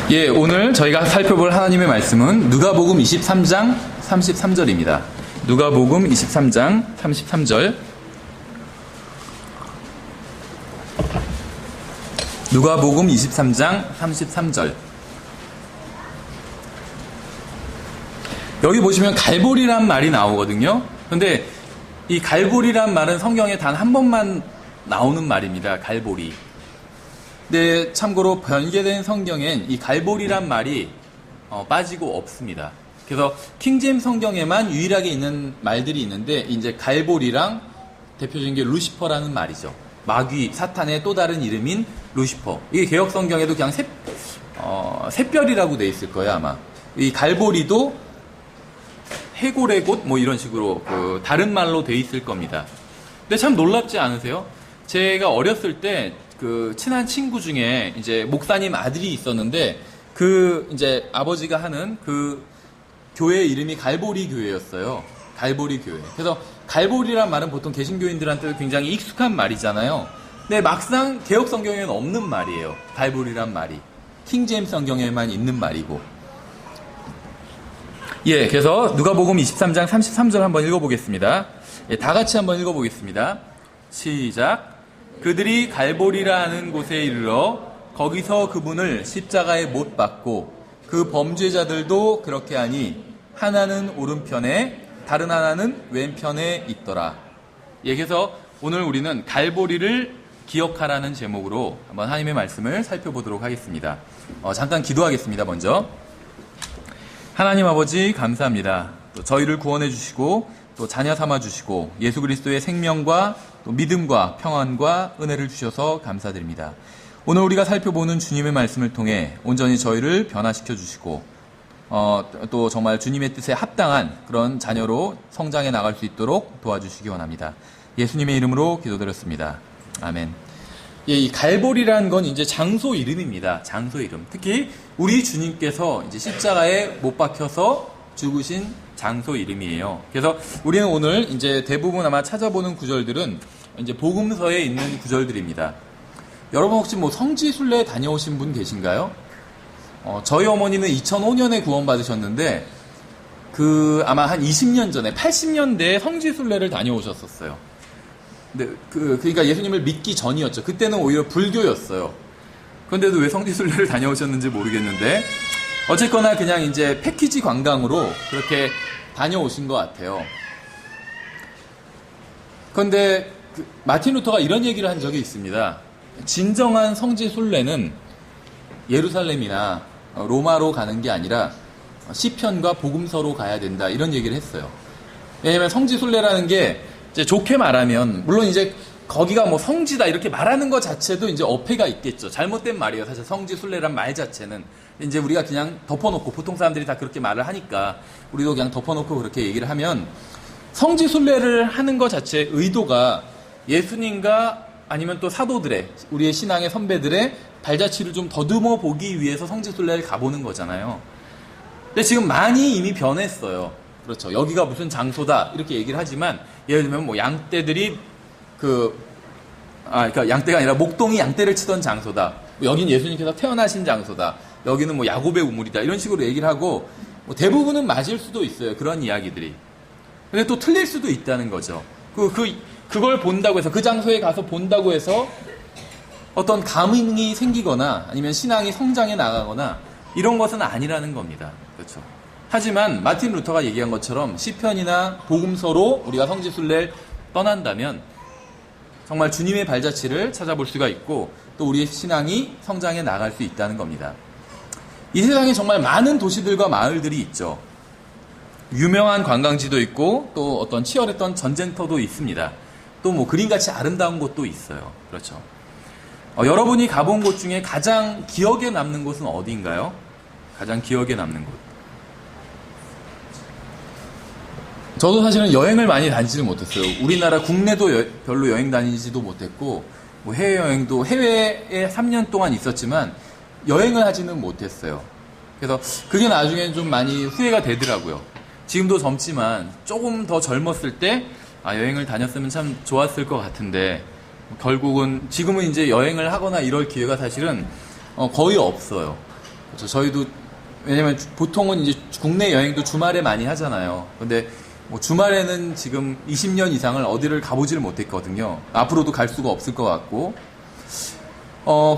예, 오늘 저희가 살펴볼 하나님의 말씀은 누가복음 23장 33절입니다. 누가복음 23장 33절. 누가복음 23장 33절. 여기 보시면 갈보리란 말이 나오거든요. 근데 이 갈보리란 말은 성경에 단 한 번만 나오는 말입니다. 갈보리. 근데 참고로 변개된 성경엔 이 갈보리란 말이 빠지고 없습니다. 그래서 킹제임스 성경에만 유일하게 있는 말들이 있는데, 이제 갈보리랑 대표적인 게 루시퍼라는 말이죠. 마귀, 사탄의 또 다른 이름인 루시퍼. 이게 개역 성경에도 그냥 샛별이라고 돼 있을 거예요, 아마. 이 갈보리도 해골의 곳 뭐 이런 식으로 다른 말로 돼 있을 겁니다. 근데 참 놀랍지 않으세요? 제가 어렸을 때 친한 친구 중에 이제 목사님 아들이 있었는데, 이제 아버지가 하는 교회 이름이 갈보리 교회였어요. 갈보리 교회. 그래서 갈보리란 말은 보통 개신교인들한테도 굉장히 익숙한 말이잖아요. 근데 막상 개역 성경에는 없는 말이에요. 갈보리란 말이. 킹제임스 성경에만 있는 말이고. 예, 그래서 누가복음 23장 33절 한번 읽어보겠습니다. 예, 다 같이 한번 읽어보겠습니다. 시작. 그들이 갈보리라 하는 곳에 이르러 거기서 그분을 십자가에 못 박고 그 범죄자들도 그렇게 하니 하나는 오른편에 다른 하나는 왼편에 있더라. 예, 그래서 오늘 우리는 갈보리를 기억하라는 제목으로 한번 하나님의 말씀을 살펴보도록 하겠습니다. 잠깐 기도하겠습니다. 먼저 하나님 아버지 감사합니다. 또 저희를 구원해 주시고 또 자녀 삼아 주시고 예수 그리스도의 생명과 또 믿음과 평안과 은혜를 주셔서 감사드립니다. 오늘 우리가 살펴보는 주님의 말씀을 통해 온전히 저희를 변화시켜 주시고 또 정말 주님의 뜻에 합당한 그런 자녀로 성장해 나갈 수 있도록 도와주시기 원합니다. 예수님의 이름으로 기도드렸습니다. 아멘. 예, 이 갈보리라는 건 이제 장소 이름입니다. 장소 이름. 특히 우리 주님께서 이제 십자가에 못 박혀서 죽으신 장소 이름이에요. 그래서 우리는 오늘 이제 대부분 아마 찾아보는 구절들은 이제 복음서에 있는 구절들입니다. 여러분 혹시 성지순례 다녀오신 분 계신가요? 저희 어머니는 2005년에 구원받으셨는데 아마 한 20년 전에 80년대에 성지순례를 다녀오셨었어요. 근데 그러니까 예수님을 믿기 전이었죠. 그때는 오히려 불교였어요. 그런데도 왜 성지순례를 다녀오셨는지 모르겠는데 어쨌거나 그냥 이제 패키지 관광으로 그렇게 다녀오신 것 같아요. 그런데 마틴 루터가 이런 얘기를 한 적이 있습니다. 진정한 성지순례는 예루살렘이나 로마로 가는 게 아니라 시편과 복음서로 가야 된다, 이런 얘기를 했어요. 왜냐하면 성지순례라는 게 이제 좋게 말하면, 물론 이제 거기가 성지다 이렇게 말하는 것 자체도 이제 어폐가 있겠죠. 잘못된 말이에요. 사실 성지순례란 말 자체는 이제 우리가 그냥 덮어놓고, 보통 사람들이 다 그렇게 말을 하니까 우리도 그냥 덮어놓고 그렇게 얘기를 하면, 성지순례를 하는 것 자체의 의도가 예수님과 아니면 또 사도들의, 우리의 신앙의 선배들의 발자취를 좀 더듬어 보기 위해서 성지순례를 가보는 거잖아요. 근데 지금 많이 이미 변했어요. 그렇죠. 여기가 무슨 장소다 이렇게 얘기를 하지만, 예를 들면 양떼들이 그러니까 양떼가 아니라 목동이 양떼를 치던 장소다. 여긴 예수님께서 태어나신 장소다. 여기는 야곱의 우물이다. 이런 식으로 얘기를 하고, 대부분은 맞을 수도 있어요. 그런 이야기들이. 근데 또 틀릴 수도 있다는 거죠. 그걸 본다고 해서, 그 장소에 가서 본다고 해서 어떤 감흥이 생기거나 아니면 신앙이 성장해 나가거나 이런 것은 아니라는 겁니다. 그렇죠. 하지만 마틴 루터가 얘기한 것처럼 시편이나 복음서로 우리가 성지순례를 떠난다면 정말 주님의 발자취를 찾아볼 수가 있고, 또 우리의 신앙이 성장해 나갈 수 있다는 겁니다. 이 세상에 정말 많은 도시들과 마을들이 있죠. 유명한 관광지도 있고 또 어떤 치열했던 전쟁터도 있습니다. 또 그림같이 아름다운 곳도 있어요. 그렇죠. 여러분이 가본 곳 중에 가장 기억에 남는 곳은 어디인가요? 가장 기억에 남는 곳. 저도 사실은 여행을 많이 다니지는 못했어요. 우리나라 국내도 별로 여행 다니지도 못했고, 해외여행도 해외에 3년 동안 있었지만 여행을 하지는 못했어요. 그래서 그게 나중에 좀 많이 후회가 되더라고요. 지금도 젊지만 조금 더 젊었을 때 여행을 다녔으면 참 좋았을 것 같은데, 결국은 지금은 이제 여행을 하거나 이럴 기회가 사실은 거의 없어요. 그렇죠. 저희도 왜냐면 보통은 이제 국내 여행도 주말에 많이 하잖아요. 근데 뭐 주말에는 지금 20년 이상을 어디를 가보지를 못했거든요. 앞으로도 갈 수가 없을 것 같고.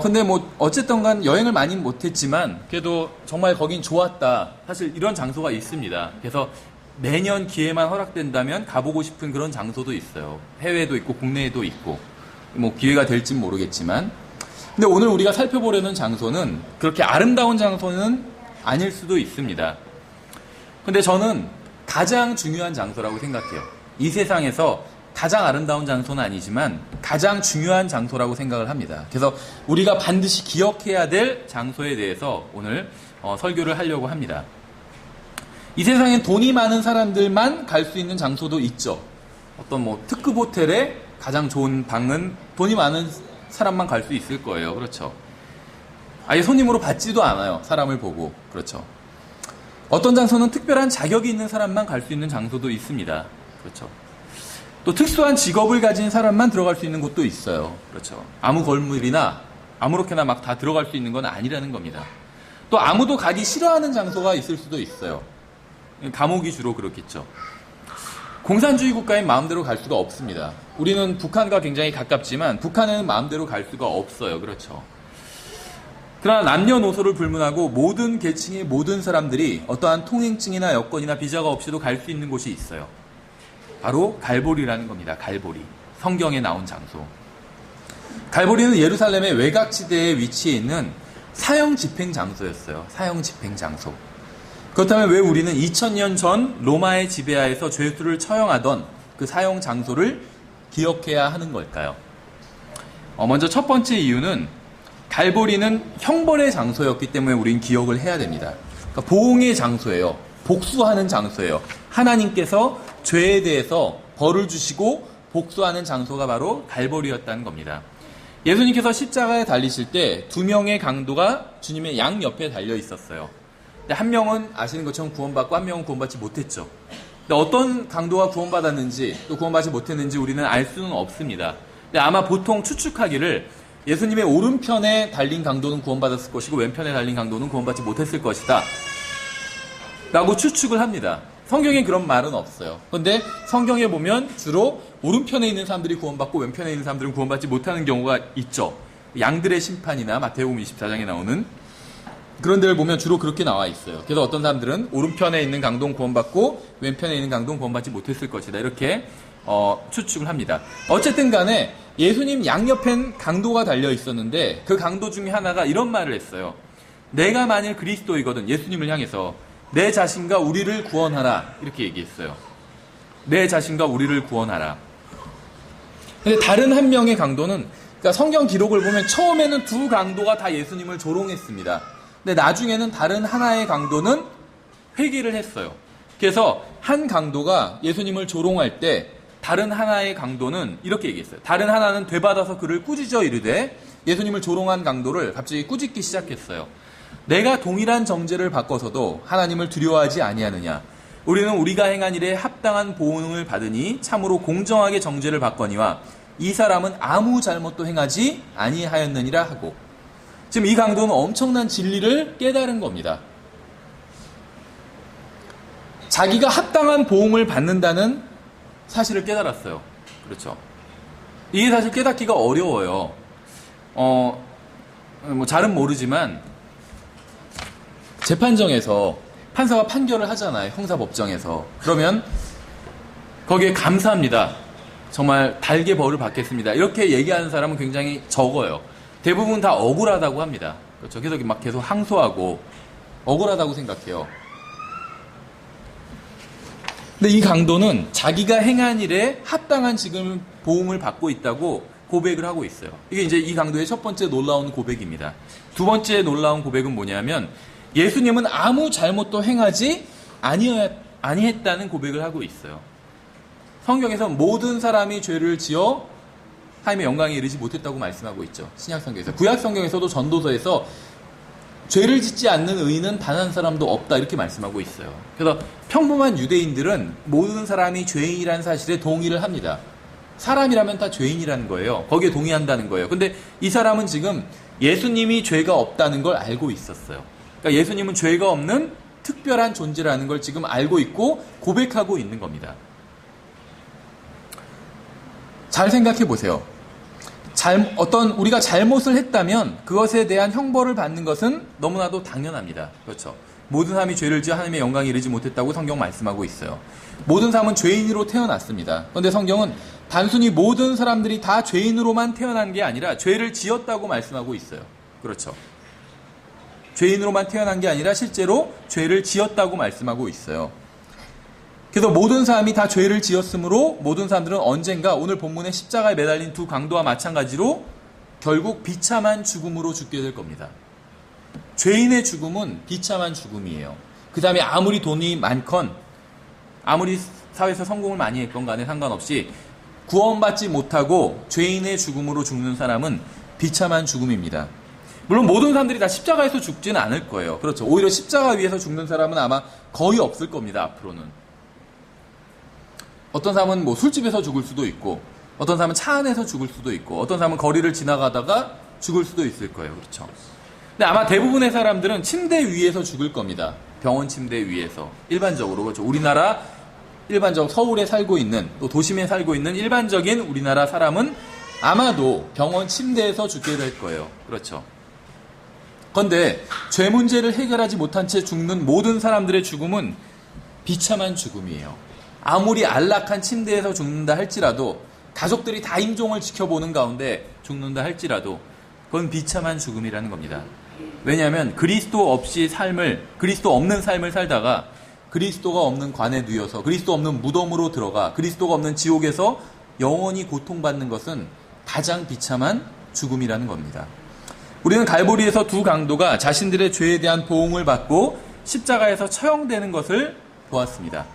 근데 뭐 어쨌든 간 여행을 많이 못했지만 그래도 정말 거긴 좋았다. 사실 이런 장소가 있습니다. 그래서 매년 기회만 허락된다면 가보고 싶은 그런 장소도 있어요. 해외도 있고 국내에도 있고. 뭐 기회가 될진 모르겠지만. 근데 오늘 우리가 살펴보려는 장소는 그렇게 아름다운 장소는 아닐 수도 있습니다. 근데 저는 가장 중요한 장소라고 생각해요. 이 세상에서 가장 아름다운 장소는 아니지만 가장 중요한 장소라고 생각을 합니다. 그래서 우리가 반드시 기억해야 될 장소에 대해서 오늘 설교를 하려고 합니다. 이 세상엔 돈이 많은 사람들만 갈 수 있는 장소도 있죠. 어떤 뭐 특급 호텔에 가장 좋은 방은 돈이 많은 사람만 갈 수 있을 거예요. 그렇죠. 아예 손님으로 받지도 않아요. 사람을 보고. 그렇죠. 어떤 장소는 특별한 자격이 있는 사람만 갈 수 있는 장소도 있습니다. 그렇죠. 또 특수한 직업을 가진 사람만 들어갈 수 있는 곳도 있어요. 그렇죠. 아무 건물이나 아무렇게나 막 다 들어갈 수 있는 건 아니라는 겁니다. 또 아무도 가기 싫어하는 장소가 있을 수도 있어요. 감옥이 주로 그렇겠죠. 공산주의 국가인 마음대로 갈 수가 없습니다. 우리는 북한과 굉장히 가깝지만 북한에는 마음대로 갈 수가 없어요. 그렇죠. 그러나 남녀노소를 불문하고 모든 계층의 모든 사람들이 어떠한 통행증이나 여권이나 비자가 없이도 갈 수 있는 곳이 있어요. 바로 갈보리라는 겁니다. 갈보리. 성경에 나온 장소. 갈보리는 예루살렘의 외곽지대에 위치해 있는 사형 집행 장소였어요. 사형 집행 장소. 그렇다면 왜 우리는 2000년 전 로마의 지배하에서 죄수를 처형하던 그 사형 장소를 기억해야 하는 걸까요? 먼저 첫 번째 이유는 갈보리는 형벌의 장소였기 때문에 우리는 기억을 해야 됩니다. 그러니까 보응의 장소예요. 복수하는 장소예요. 하나님께서 죄에 대해서 벌을 주시고 복수하는 장소가 바로 갈보리였다는 겁니다. 예수님께서 십자가에 달리실 때 두 명의 강도가 주님의 양 옆에 달려 있었어요. 근데 한 명은 아시는 것처럼 구원받고 한 명은 구원받지 못했죠. 근데 어떤 강도가 구원받았는지 또 구원받지 못했는지 우리는 알 수는 없습니다. 근데 아마 보통 추측하기를 예수님의 오른편에 달린 강도는 구원받았을 것이고 왼편에 달린 강도는 구원받지 못했을 것이다 라고 추측을 합니다. 성경에 그런 말은 없어요. 그런데 성경에 보면 주로 오른편에 있는 사람들이 구원받고 왼편에 있는 사람들은 구원받지 못하는 경우가 있죠. 양들의 심판이나 마태복음 24장에 나오는 그런 데를 보면 주로 그렇게 나와 있어요. 그래서 어떤 사람들은 오른편에 있는 강도는 구원받고 왼편에 있는 강도는 구원받지 못했을 것이다. 이렇게 추측을 합니다. 어쨌든 간에 예수님 양옆엔 강도가 달려 있었는데 그 강도 중에 하나가 이런 말을 했어요. 내가 만일 그리스도이거든, 예수님을 향해서 내 자신과 우리를 구원하라 이렇게 얘기했어요. 내 자신과 우리를 구원하라. 근데 다른 한 명의 강도는, 그러니까 성경 기록을 보면 처음에는 두 강도가 다 예수님을 조롱했습니다. 근데 나중에는 다른 하나의 강도는 회개를 했어요. 그래서 한 강도가 예수님을 조롱할 때 다른 하나의 강도는 이렇게 얘기했어요. 다른 하나는 되받아서 그를 꾸짖어 이르되 예수님을 조롱한 강도를 갑자기 꾸짖기 시작했어요. 내가 동일한 정죄를 받고서도 하나님을 두려워하지 아니하느냐. 우리는 우리가 행한 일에 합당한 보응을 받으니 참으로 공정하게 정죄를 받거니와 이 사람은 아무 잘못도 행하지 아니하였느니라 하고. 지금 이 강도는 엄청난 진리를 깨달은 겁니다. 자기가 합당한 보응을 받는다는 사실을 깨달았어요. 그렇죠. 이게 사실 깨닫기가 어려워요. 뭐 잘은 모르지만 재판정에서 판사가 판결을 하잖아요. 형사법정에서. 그러면 거기에 감사합니다. 정말 달게 벌을 받겠습니다. 이렇게 얘기하는 사람은 굉장히 적어요. 대부분 다 억울하다고 합니다. 그렇죠. 그래서 막 계속 항소하고 억울하다고 생각해요. 근데 이 강도는 자기가 행한 일에 합당한 지금 보응을 받고 있다고 고백을 하고 있어요. 이게 이제 이 강도의 첫 번째 놀라운 고백입니다. 두 번째 놀라운 고백은 뭐냐면 예수님은 아무 잘못도 행하지 아니했다는 고백을 하고 있어요. 성경에서 모든 사람이 죄를 지어 하나님의 영광에 이르지 못했다고 말씀하고 있죠. 신약 성경에서. 구약 성경에서도 전도서에서 죄를 짓지 않는 의인은 단 한 사람도 없다 이렇게 말씀하고 있어요. 그래서 평범한 유대인들은 모든 사람이 죄인이라는 사실에 동의를 합니다. 사람이라면 다 죄인이라는 거예요. 거기에 동의한다는 거예요. 근데 이 사람은 지금 예수님이 죄가 없다는 걸 알고 있었어요. 그러니까 예수님은 죄가 없는 특별한 존재라는 걸 지금 알고 있고 고백하고 있는 겁니다. 잘 생각해 보세요. 우리가 잘못을 했다면 그것에 대한 형벌을 받는 것은 너무나도 당연합니다. 그렇죠. 모든 사람이 죄를 지어 하나님의 영광에 이르지 못했다고 성경 말씀하고 있어요. 모든 사람은 죄인으로 태어났습니다. 그런데 성경은 단순히 모든 사람들이 다 죄인으로만 태어난 게 아니라 죄를 지었다고 말씀하고 있어요. 그렇죠. 죄인으로만 태어난 게 아니라 실제로 죄를 지었다고 말씀하고 있어요. 그래서 모든 사람이 다 죄를 지었으므로 모든 사람들은 언젠가 오늘 본문의 십자가에 매달린 두 강도와 마찬가지로 결국 비참한 죽음으로 죽게 될 겁니다. 죄인의 죽음은 비참한 죽음이에요. 그 다음에 아무리 돈이 많건 아무리 사회에서 성공을 많이 했건 간에 상관없이 구원받지 못하고 죄인의 죽음으로 죽는 사람은 비참한 죽음입니다. 물론 모든 사람들이 다 십자가에서 죽지는 않을 거예요. 그렇죠. 오히려 십자가 위에서 죽는 사람은 아마 거의 없을 겁니다. 앞으로는. 어떤 사람은 뭐 술집에서 죽을 수도 있고 어떤 사람은 차 안에서 죽을 수도 있고 어떤 사람은 거리를 지나가다가 죽을 수도 있을 거예요. 그렇죠. 근데 아마 대부분의 사람들은 침대 위에서 죽을 겁니다. 병원 침대 위에서. 일반적으로. 그렇죠. 우리나라 일반적 서울에 살고 있는 또 도심에 살고 있는 일반적인 우리나라 사람은 아마도 병원 침대에서 죽게 될 거예요. 그렇죠. 그런데 죄 문제를 해결하지 못한 채 죽는 모든 사람들의 죽음은 비참한 죽음이에요. 아무리 안락한 침대에서 죽는다 할지라도 가족들이 다 임종을 지켜보는 가운데 죽는다 할지라도 그건 비참한 죽음이라는 겁니다. 왜냐하면 그리스도 없는 삶을 살다가 그리스도가 없는 관에 누여서 그리스도 없는 무덤으로 들어가 그리스도가 없는 지옥에서 영원히 고통받는 것은 가장 비참한 죽음이라는 겁니다. 우리는 갈보리에서 두 강도가 자신들의 죄에 대한 보응을 받고 십자가에서 처형되는 것을 보았습니다.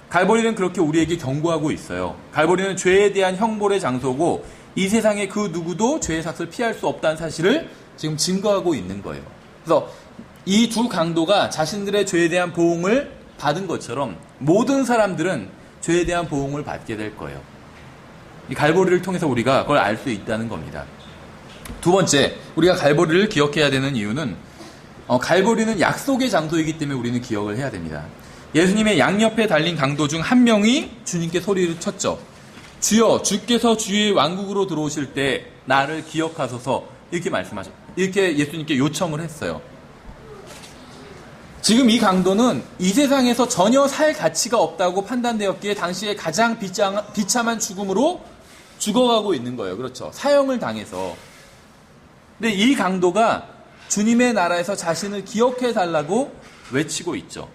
갈보리는 그렇게 우리에게 경고하고 있어요. 갈보리는 죄에 대한 형벌의 장소고 이 세상에 그 누구도 죄의 삭을 피할 수 없다는 사실을 지금 증거하고 있는 거예요. 그래서 이 두 강도가 자신들의 죄에 대한 보응을 받은 것처럼 모든 사람들은 죄에 대한 보응을 받게 될 거예요. 이 갈보리를 통해서 우리가 그걸 알 수 있다는 겁니다. 두 번째, 우리가 갈보리를 기억해야 되는 이유는 갈보리는 약속의 장소이기 때문에 우리는 기억을 해야 됩니다. 예수님의 양옆에 달린 강도 중 한 명이 주님께 소리를 쳤죠. 주여, 주께서 주의 왕국으로 들어오실 때 나를 기억하소서. 이렇게 예수님께 요청을 했어요. 지금 이 강도는 이 세상에서 전혀 살 가치가 없다고 판단되었기에 당시에 가장 비참한 죽음으로 죽어가고 있는 거예요. 그렇죠. 사형을 당해서. 근데 이 강도가 주님의 나라에서 자신을 기억해 달라고 외치고 있죠.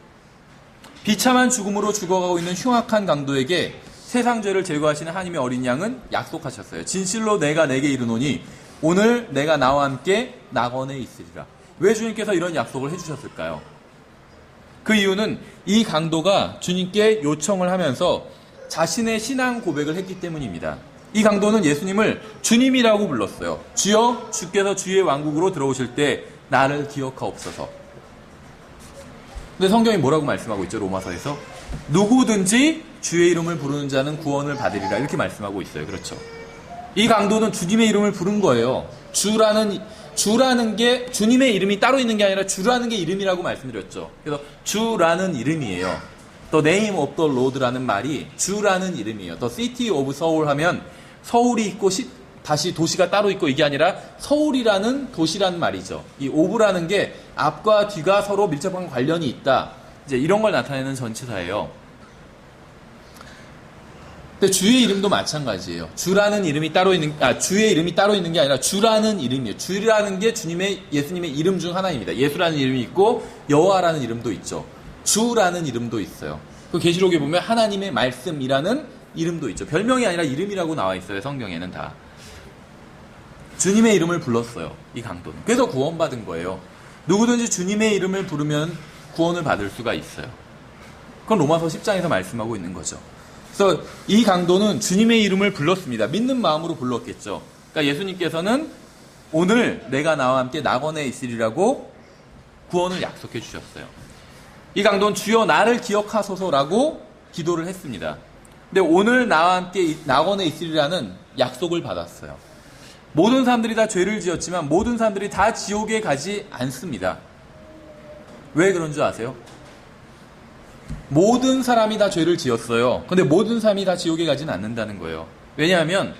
비참한 죽음으로 죽어가고 있는 흉악한 강도에게 세상 죄를 제거하시는 하나님의 어린 양은 약속하셨어요. 진실로 내가 내게 이르노니 오늘 내가 나와 함께 낙원에 있으리라. 왜 주님께서 이런 약속을 해주셨을까요? 그 이유는 이 강도가 주님께 요청을 하면서 자신의 신앙 고백을 했기 때문입니다. 이 강도는 예수님을 주님이라고 불렀어요. 주여, 주께서 주의 왕국으로 들어오실 때 나를 기억하옵소서. 근데 성경이 뭐라고 말씀하고 있죠? 로마서에서 누구든지 주의 이름을 부르는 자는 구원을 받으리라 이렇게 말씀하고 있어요. 그렇죠. 이 강도는 주님의 이름을 부른 거예요. 주라는 게 주님의 이름이 따로 있는 게 아니라 주라는 게 이름이라고 말씀드렸죠. 그래서 주라는 이름이에요. The name of the Lord라는 말이 주라는 이름이에요. The city of Seoul 하면 서울이 있고 다시 도시가 따로 있고 이게 아니라 서울이라는 도시라는 말이죠. 이 of라는 게 앞과 뒤가 서로 밀접한 관련이 있다. 이제 이런 걸 나타내는 전치사예요. 근데 주의 이름도 마찬가지예요. 주라는 이름이 따로 주의 이름이 따로 있는 게 아니라 주라는 이름이에요. 주라는 게 예수님의 이름 중 하나입니다. 예수라는 이름이 있고 여호와라는 이름도 있죠. 주라는 이름도 있어요. 그 계시록에 보면 하나님의 말씀이라는 이름도 있죠. 별명이 아니라 이름이라고 나와 있어요. 성경에는 다. 주님의 이름을 불렀어요. 이 강도는. 그래서 구원받은 거예요. 누구든지 주님의 이름을 부르면 구원을 받을 수가 있어요. 그건 로마서 10장에서 말씀하고 있는 거죠. 그래서 이 강도는 주님의 이름을 불렀습니다. 믿는 마음으로 불렀겠죠. 그러니까 예수님께서는 오늘 내가 나와 함께 낙원에 있으리라고 구원을 약속해 주셨어요. 이 강도는 주여 나를 기억하소서라고 기도를 했습니다. 근데 오늘 나와 함께 낙원에 있으리라는 약속을 받았어요. 모든 사람들이 다 죄를 지었지만 모든 사람들이 다 지옥에 가지 않습니다. 왜 그런 줄 아세요? 모든 사람이 다 죄를 지었어요. 근데 모든 사람이 다 지옥에 가진 않는다는 거예요. 왜냐하면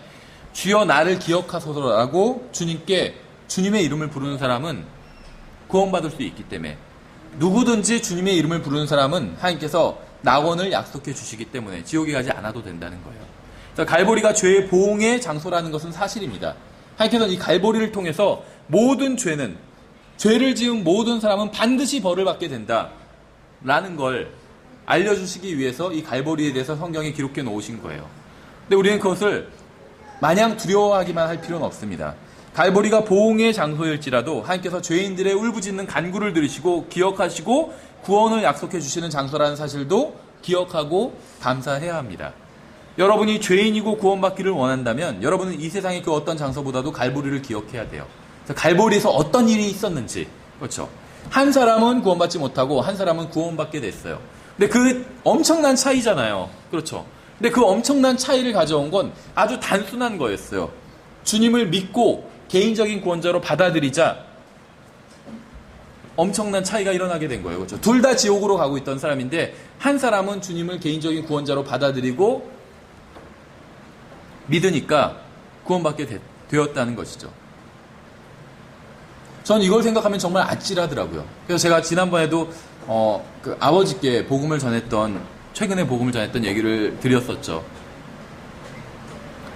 주여 나를 기억하소서라고 주님께 주님의 이름을 부르는 사람은 구원받을 수 있기 때문에, 누구든지 주님의 이름을 부르는 사람은 하나님께서 낙원을 약속해 주시기 때문에 지옥에 가지 않아도 된다는 거예요. 그래서 갈보리가 죄의 보응의 장소라는 것은 사실입니다. 하나님께서는 이 갈보리를 통해서 모든 죄는, 죄를 지은 모든 사람은 반드시 벌을 받게 된다라는 걸 알려주시기 위해서 이 갈보리에 대해서 성경에 기록해 놓으신 거예요. 근데 우리는 그것을 마냥 두려워하기만 할 필요는 없습니다. 갈보리가 보응의 장소일지라도 하나님께서 죄인들의 울부짖는 간구를 들으시고 기억하시고 구원을 약속해 주시는 장소라는 사실도 기억하고 감사해야 합니다. 여러분이 죄인이고 구원받기를 원한다면 여러분은 이 세상의 그 어떤 장소보다도 갈보리를 기억해야 돼요. 갈보리에서 어떤 일이 있었는지, 그렇죠? 한 사람은 구원받지 못하고 한 사람은 구원받게 됐어요. 근데 그 엄청난 차이잖아요. 그렇죠? 근데 그 엄청난 차이를 가져온 건 아주 단순한 거였어요. 주님을 믿고 개인적인 구원자로 받아들이자 엄청난 차이가 일어나게 된 거예요. 그렇죠? 둘 다 지옥으로 가고 있던 사람인데 한 사람은 주님을 개인적인 구원자로 받아들이고 믿으니까 구원받게 되었다는 것이죠. 전 이걸 생각하면 정말 아찔하더라고요. 그래서 제가 지난번에도 그 아버지께 복음을 전했던, 최근에 복음을 전했던 얘기를 드렸었죠.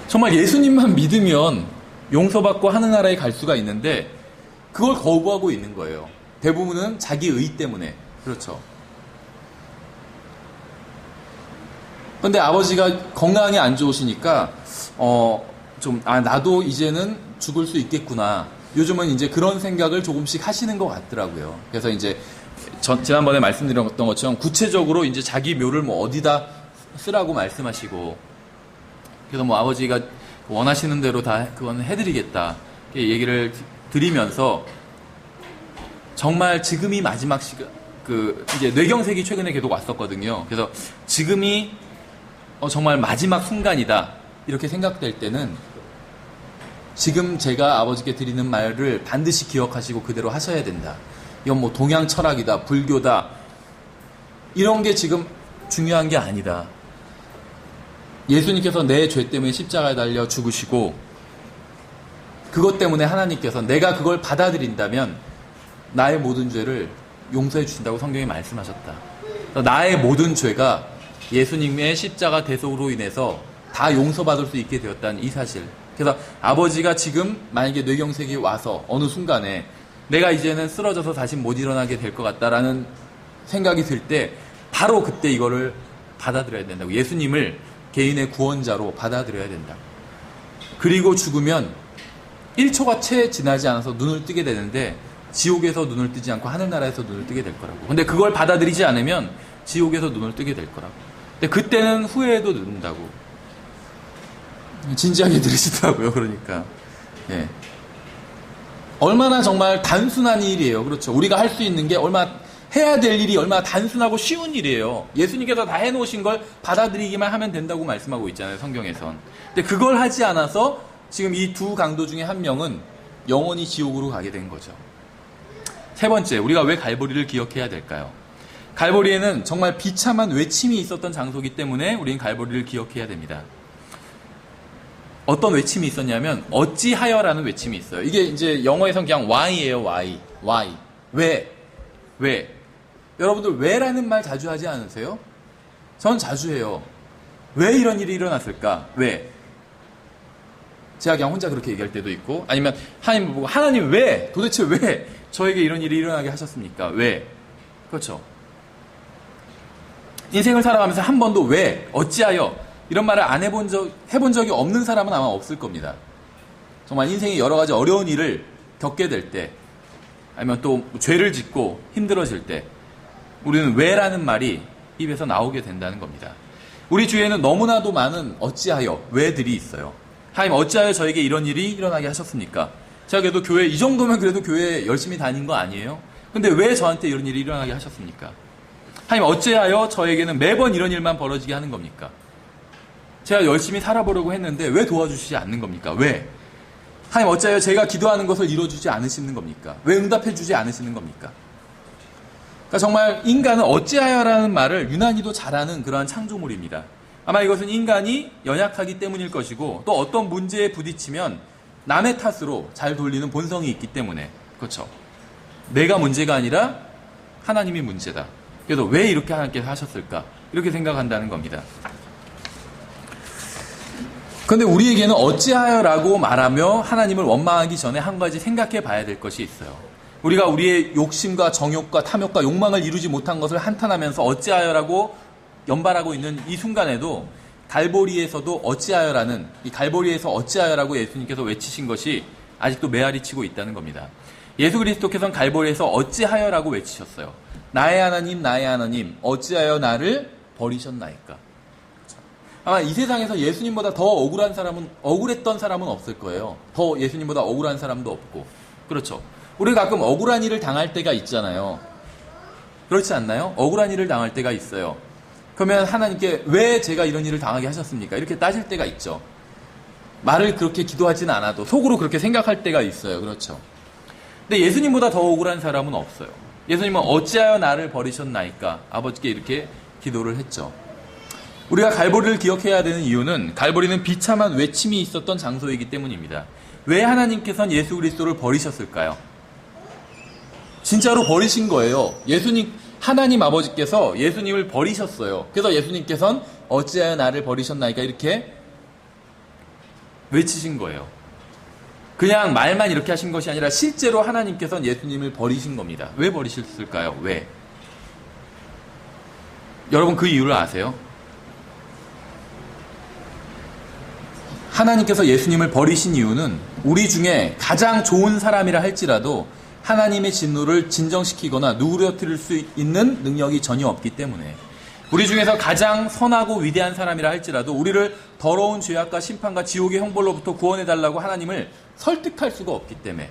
정말 예수님만 믿으면 용서받고 하늘나라에 갈 수가 있는데 그걸 거부하고 있는 거예요. 대부분은 자기 의 때문에. 그렇죠. 근데 아버지가 건강이 안 좋으시니까 나도 이제는 죽을 수 있겠구나. 요즘은 이제 그런 생각을 조금씩 하시는 것 같더라고요. 그래서 이제 지난번에 말씀드렸던 것처럼 구체적으로 이제 자기 묘를 뭐 어디다 쓰라고 말씀하시고, 그래서 뭐 아버지가 원하시는 대로 다 그건 해드리겠다 이렇게 얘기를 드리면서 정말 지금이 마지막 시간, 이제 뇌경색이 최근에 계속 왔었거든요. 그래서 지금이 정말 마지막 순간이다 이렇게 생각될 때는 지금 제가 아버지께 드리는 말을 반드시 기억하시고 그대로 하셔야 된다. 이건 뭐 동양 철학이다, 불교다, 이런 게 지금 중요한 게 아니다. 예수님께서 내 죄 때문에 십자가에 달려 죽으시고 그것 때문에 하나님께서 내가 그걸 받아들인다면 나의 모든 죄를 용서해 주신다고 성경에 말씀하셨다. 나의 모든 죄가 예수님의 십자가 대속으로 인해서 다 용서받을 수 있게 되었다는 이 사실. 그래서 아버지가 지금 만약에 뇌경색이 와서 어느 순간에 내가 이제는 쓰러져서 다시 못 일어나게 될 것 같다라는 생각이 들 때 바로 그때 이거를 받아들여야 된다고. 예수님을 개인의 구원자로 받아들여야 된다. 그리고 죽으면 1초가 채 지나지 않아서 눈을 뜨게 되는데 지옥에서 눈을 뜨지 않고 하늘나라에서 눈을 뜨게 될 거라고. 근데 그걸 받아들이지 않으면 지옥에서 눈을 뜨게 될 거라고. 근데 그때는 후회해도 늦는다고. 진지하게 들으시더라고요. 그러니까 예. 얼마나 정말 단순한 일이에요. 그렇죠. 우리가 할 수 있는 게 얼마나, 해야 될 일이 얼마나 단순하고 쉬운 일이에요. 예수님께서 다 해놓으신 걸 받아들이기만 하면 된다고 말씀하고 있잖아요, 성경에선. 근데 그걸 하지 않아서 지금 이 두 강도 중에 한 명은 영원히 지옥으로 가게 된 거죠. 세 번째, 우리가 왜 갈보리를 기억해야 될까요? 갈보리에는 정말 비참한 외침이 있었던 장소이기 때문에 우리는 갈보리를 기억해야 됩니다. 어떤 외침이 있었냐면 어찌하여라는 외침이 있어요. 이게 이제 영어에선 그냥 why예요. why. 왜? 여러분들 왜라는 말 자주 하지 않으세요? 전 자주 해요. 왜 이런 일이 일어났을까? 왜? 제가 그냥 혼자 그렇게 얘기할 때도 있고, 아니면 하나님 보고 하나님 왜? 도대체 왜 저에게 이런 일이 일어나게 하셨습니까? 왜? 그렇죠. 인생을 살아가면서 한 번도 왜? 어찌하여? 이런 말을 안 해본 적이 없는 사람은 아마 없을 겁니다. 정말 인생에 여러 가지 어려운 일을 겪게 될 때, 아니면 또 죄를 짓고 힘들어질 때, 우리는 왜라는 말이 입에서 나오게 된다는 겁니다. 우리 주위에는 너무나도 많은 어찌하여, 왜들이 있어요. 하나님 어찌하여 저에게 이런 일이 일어나게 하셨습니까? 제가 그래도 교회, 이 정도면 그래도 교회 열심히 다닌 거 아니에요? 근데 왜 저한테 이런 일이 일어나게 하셨습니까? 하나님 어찌하여 저에게는 매번 이런 일만 벌어지게 하는 겁니까? 제가 열심히 살아보려고 했는데 왜 도와주시지 않는 겁니까? 왜? 하나님 어찌하여 제가 기도하는 것을 이루어주지 않으시는 겁니까? 왜 응답해주지 않으시는 겁니까? 그러니까 정말 인간은 어찌하여라는 말을 유난히도 잘하는 그러한 창조물입니다. 아마 이것은 인간이 연약하기 때문일 것이고 또 어떤 문제에 부딪히면 남의 탓으로 잘 돌리는 본성이 있기 때문에 그렇죠. 내가 문제가 아니라 하나님이 문제다. 그래서 왜 이렇게 하나님께서 하셨을까? 이렇게 생각한다는 겁니다. 그런데 우리에게는 어찌하여라고 말하며 하나님을 원망하기 전에 한 가지 생각해 봐야 될 것이 있어요. 우리가 우리의 욕심과 정욕과 탐욕과 욕망을 이루지 못한 것을 한탄하면서 어찌하여라고 연발하고 있는 이 순간에도 갈보리에서도 어찌하여라는 이 갈보리에서 어찌하여라고 예수님께서 외치신 것이 아직도 메아리 치고 있다는 겁니다. 예수 그리스도께서는 갈보리에서 어찌하여라고 외치셨어요. 나의 하나님 어찌하여 나를 버리셨나이까. 아마 이 세상에서 예수님보다 더 억울했던 사람은 없을 거예요. 더 예수님보다 억울한 사람도 없고. 그렇죠. 우리가 가끔 억울한 일을 당할 때가 있잖아요. 그렇지 않나요? 억울한 일을 당할 때가 있어요. 그러면 하나님께 왜 제가 이런 일을 당하게 하셨습니까? 이렇게 따질 때가 있죠. 말을 그렇게 기도하지는 않아도 속으로 그렇게 생각할 때가 있어요. 그렇죠. 근데 예수님보다 더 억울한 사람은 없어요. 예수님은 어찌하여 나를 버리셨나이까? 아버지께 이렇게 기도를 했죠. 우리가 갈보리를 기억해야 되는 이유는 갈보리는 비참한 외침이 있었던 장소이기 때문입니다. 왜 하나님께서는 예수 그리스도를 버리셨을까요? 진짜로 버리신 거예요. 하나님 아버지께서 예수님을 버리셨어요. 그래서 예수님께서는 어찌하여 나를 버리셨나이까 이렇게 외치신 거예요. 그냥 말만 이렇게 하신 것이 아니라 실제로 하나님께서는 예수님을 버리신 겁니다. 왜 버리셨을까요? 왜? 여러분 그 이유를 아세요? 하나님께서 예수님을 버리신 이유는 우리 중에 가장 좋은 사람이라 할지라도 하나님의 진노를 진정시키거나 누그러뜨릴 수 있는 능력이 전혀 없기 때문에 우리 중에서 가장 선하고 위대한 사람이라 할지라도 우리를 더러운 죄악과 심판과 지옥의 형벌로부터 구원해달라고 하나님을 설득할 수가 없기 때문에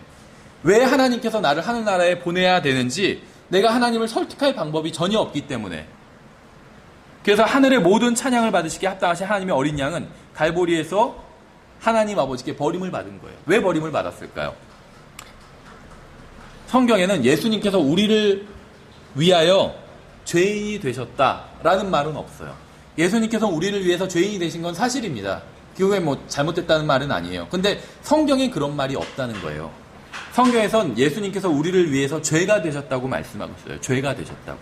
왜 하나님께서 나를 하늘나라에 보내야 되는지 내가 하나님을 설득할 방법이 전혀 없기 때문에 그래서 하늘의 모든 찬양을 받으시기에 합당하신 하나님의 어린 양은 갈보리에서 하나님 아버지께 버림을 받은 거예요. 왜 버림을 받았을까요? 성경에는 예수님께서 우리를 위하여 죄인이 되셨다라는 말은 없어요. 예수님께서 우리를 위해서 죄인이 되신 건 사실입니다. 그게 잘못됐다는 말은 아니에요. 근데 성경에 그런 말이 없다는 거예요. 성경에선 예수님께서 우리를 위해서 죄가 되셨다고 말씀하고 있어요. 죄가 되셨다고.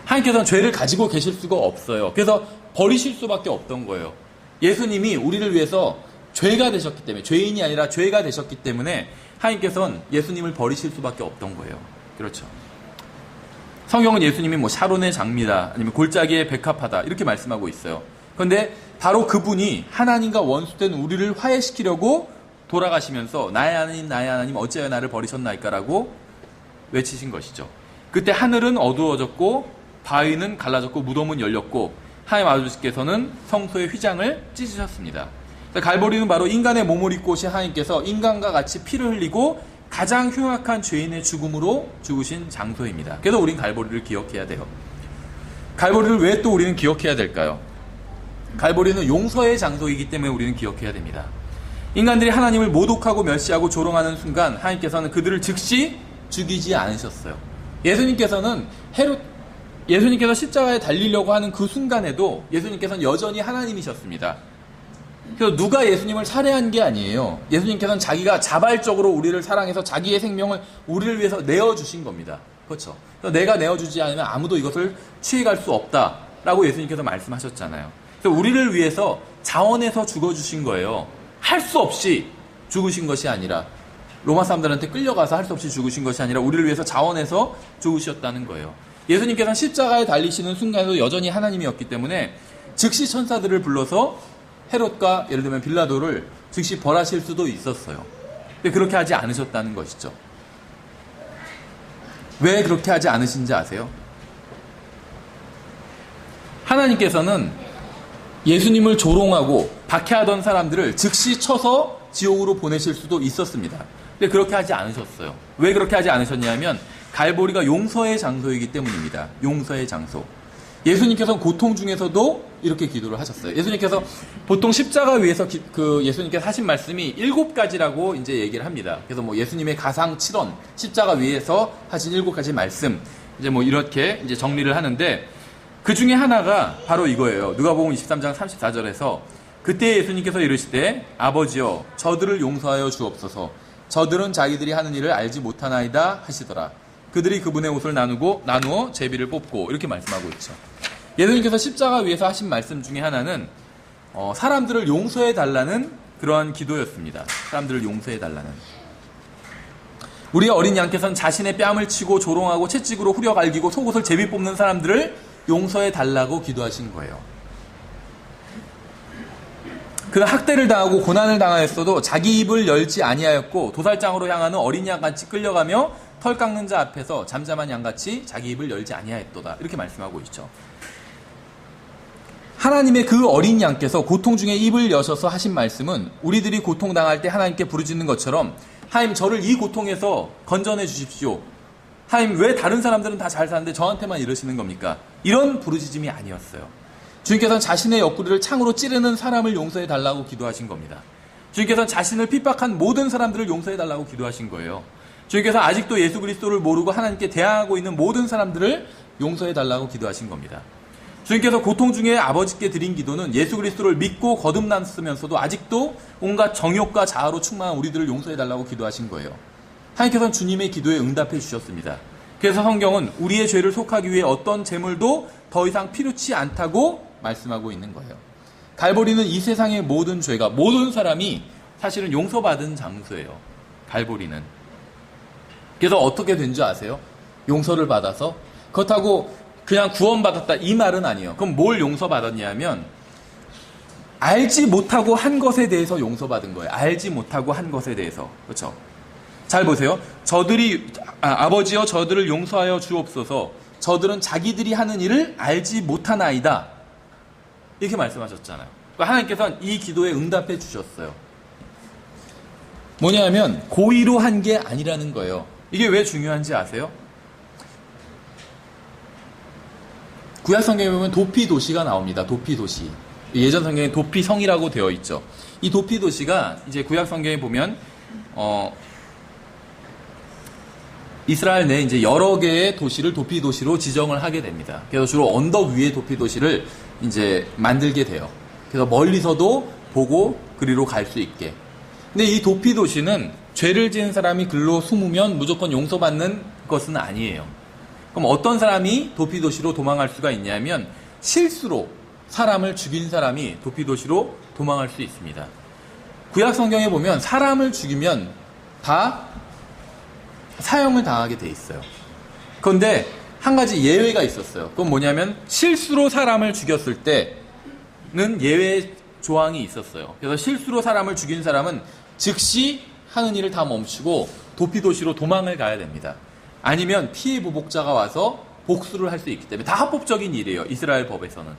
하나님께서는 죄를 가지고 계실 수가 없어요. 그래서 버리실 수밖에 없던 거예요. 예수님이 우리를 위해서 죄가 되셨기 때문에 죄인이 아니라 죄가 되셨기 때문에 하나님께서는 예수님을 버리실 수밖에 없던 거예요. 그렇죠. 성경은 예수님이 샤론의 장미다 아니면 골짜기에 백합하다 이렇게 말씀하고 있어요. 그런데 바로 그분이 하나님과 원수된 우리를 화해시키려고 돌아가시면서 나의 하나님 어찌하여 나를 버리셨나이까라고 외치신 것이죠. 그때 하늘은 어두워졌고 바위는 갈라졌고 무덤은 열렸고 하나님 아버지께서는 성소의 휘장을 찢으셨습니다. 갈보리는 바로 인간의 몸을 입고 오신 하나님께서 인간과 같이 피를 흘리고 가장 흉악한 죄인의 죽음으로 죽으신 장소입니다. 그래서 우린 갈보리를 기억해야 돼요. 갈보리를 왜 또 우리는 기억해야 될까요? 갈보리는 용서의 장소이기 때문에 우리는 기억해야 됩니다. 인간들이 하나님을 모독하고 멸시하고 조롱하는 순간 하나님께서는 그들을 즉시 죽이지 않으셨어요. 예수님께서 십자가에 달리려고 하는 그 순간에도 예수님께서는 여전히 하나님이셨습니다. 그래서 누가 예수님을 살해한 게 아니에요. 예수님께서는 자기가 자발적으로 우리를 사랑해서 자기의 생명을 우리를 위해서 내어주신 겁니다. 그렇죠. 그래서 내가 내어주지 않으면 아무도 이것을 취해갈 수 없다라고 예수님께서 말씀하셨잖아요. 그래서 우리를 위해서 자원해서 죽어주신 거예요. 할 수 없이 죽으신 것이 아니라 로마 사람들한테 끌려가서 할 수 없이 죽으신 것이 아니라 우리를 위해서 자원해서 죽으셨다는 거예요. 예수님께서는 십자가에 달리시는 순간에도 여전히 하나님이었기 때문에 즉시 천사들을 불러서 헤롯과 예를 들면 빌라도를 즉시 벌하실 수도 있었어요. 근데 그렇게 하지 않으셨다는 것이죠. 왜 그렇게 하지 않으신지 아세요? 하나님께서는 예수님을 조롱하고 박해하던 사람들을 즉시 쳐서 지옥으로 보내실 수도 있었습니다. 근데 그렇게 하지 않으셨어요. 왜 그렇게 하지 않으셨냐면 갈보리가 용서의 장소이기 때문입니다. 용서의 장소. 예수님께서는 고통 중에서도 이렇게 기도를 하셨어요. 예수님께서 보통 십자가 위에서 예수님께서 하신 말씀이 7가지라고 이제 얘기를 합니다. 그래서 예수님의 가상 7원, 십자가 위에서 하신 7가지 말씀. 이제 뭐 이렇게 이제 정리를 하는데 그 중에 하나가 바로 이거예요. 누가복음 23장 34절에서 그때 예수님께서 이르시되 아버지여 저들을 용서하여 주옵소서 저들은 자기들이 하는 일을 알지 못하나이다 하시더라. 그들이 그분의 옷을 나누어 제비를 뽑고 이렇게 말씀하고 있죠. 예수님께서 십자가 위에서 하신 말씀 중에 하나는 사람들을 용서해 달라는 그러한 기도였습니다. 사람들을 용서해 달라는. 우리 어린 양께서는 자신의 뺨을 치고 조롱하고 채찍으로 후려 갈기고 속옷을 제비 뽑는 사람들을 용서해 달라고 기도하신 거예요. 그는 학대를 당하고 고난을 당하였어도 자기 입을 열지 아니하였고 도살장으로 향하는 어린 양같이 끌려가며 털 깎는 자 앞에서 잠잠한 양같이 자기 입을 열지 아니하였도다. 이렇게 말씀하고 있죠. 하나님의 그 어린 양께서 고통 중에 입을 여셔서 하신 말씀은 우리들이 고통당할 때 하나님께 부르짖는 것처럼 하나님 저를 이 고통에서 건져내 주십시오. 하나님 왜 다른 사람들은 다 잘 사는데 저한테만 이러시는 겁니까? 이런 부르짖음이 아니었어요. 주님께서는 자신의 옆구리를 창으로 찌르는 사람을 용서해 달라고 기도하신 겁니다. 주님께서는 자신을 핍박한 모든 사람들을 용서해 달라고 기도하신 거예요. 주님께서 아직도 예수 그리스도를 모르고 하나님께 대항하고 있는 모든 사람들을 용서해 달라고 기도하신 겁니다. 주님께서 고통 중에 아버지께 드린 기도는 예수 그리스도를 믿고 거듭났으면서도 아직도 온갖 정욕과 자아로 충만한 우리들을 용서해 달라고 기도하신 거예요. 하나님께서는 주님의 기도에 응답해 주셨습니다. 그래서 성경은 우리의 죄를 속하기 위해 어떤 제물도 더 이상 필요치 않다고 말씀하고 있는 거예요. 갈보리는 이 세상의 모든 죄가 모든 사람이 사실은 용서받은 장소예요. 갈보리는. 그래서 어떻게 된 줄 아세요? 용서를 받아서 그렇다고 그냥 구원받았다 이 말은 아니에요. 그럼 뭘 용서받았냐면 알지 못하고 한 것에 대해서 용서받은 거예요. 알지 못하고 한 것에 대해서. 그렇죠? 잘 보세요. 아버지여 저들을 용서하여 주옵소서 저들은 자기들이 하는 일을 알지 못하나이다. 이렇게 말씀하셨잖아요. 그러니까 하나님께서는 이 기도에 응답해 주셨어요. 뭐냐면 고의로 한 게 아니라는 거예요. 이게 왜 중요한지 아세요? 구약 성경에 보면 도피 도시가 나옵니다. 도피 도시. 예전 성경에 도피성이라고 되어 있죠. 이 도피 도시가 이제 구약 성경에 보면 이스라엘 내에 이제 여러 개의 도시를 도피 도시로 지정을 하게 됩니다. 그래서 주로 언덕 위에 도피 도시를 이제 만들게 돼요. 그래서 멀리서도 보고 그리로 갈 수 있게. 근데 이 도피 도시는 죄를 지은 사람이 글로 숨으면 무조건 용서받는 것은 아니에요. 그럼 어떤 사람이 도피도시로 도망갈 수가 있냐면 실수로 사람을 죽인 사람이 도피도시로 도망갈 수 있습니다. 구약 성경에 보면 사람을 죽이면 다 사형을 당하게 돼 있어요. 그런데 한 가지 예외가 있었어요. 그건 뭐냐면 실수로 사람을 죽였을 때는 예외 조항이 있었어요. 그래서 실수로 사람을 죽인 사람은 즉시 하는 일을 다 멈추고 도피도시로 도망을 가야 됩니다. 아니면 피해 보복자가 와서 복수를 할 수 있기 때문에 다 합법적인 일이에요. 이스라엘 법에서는.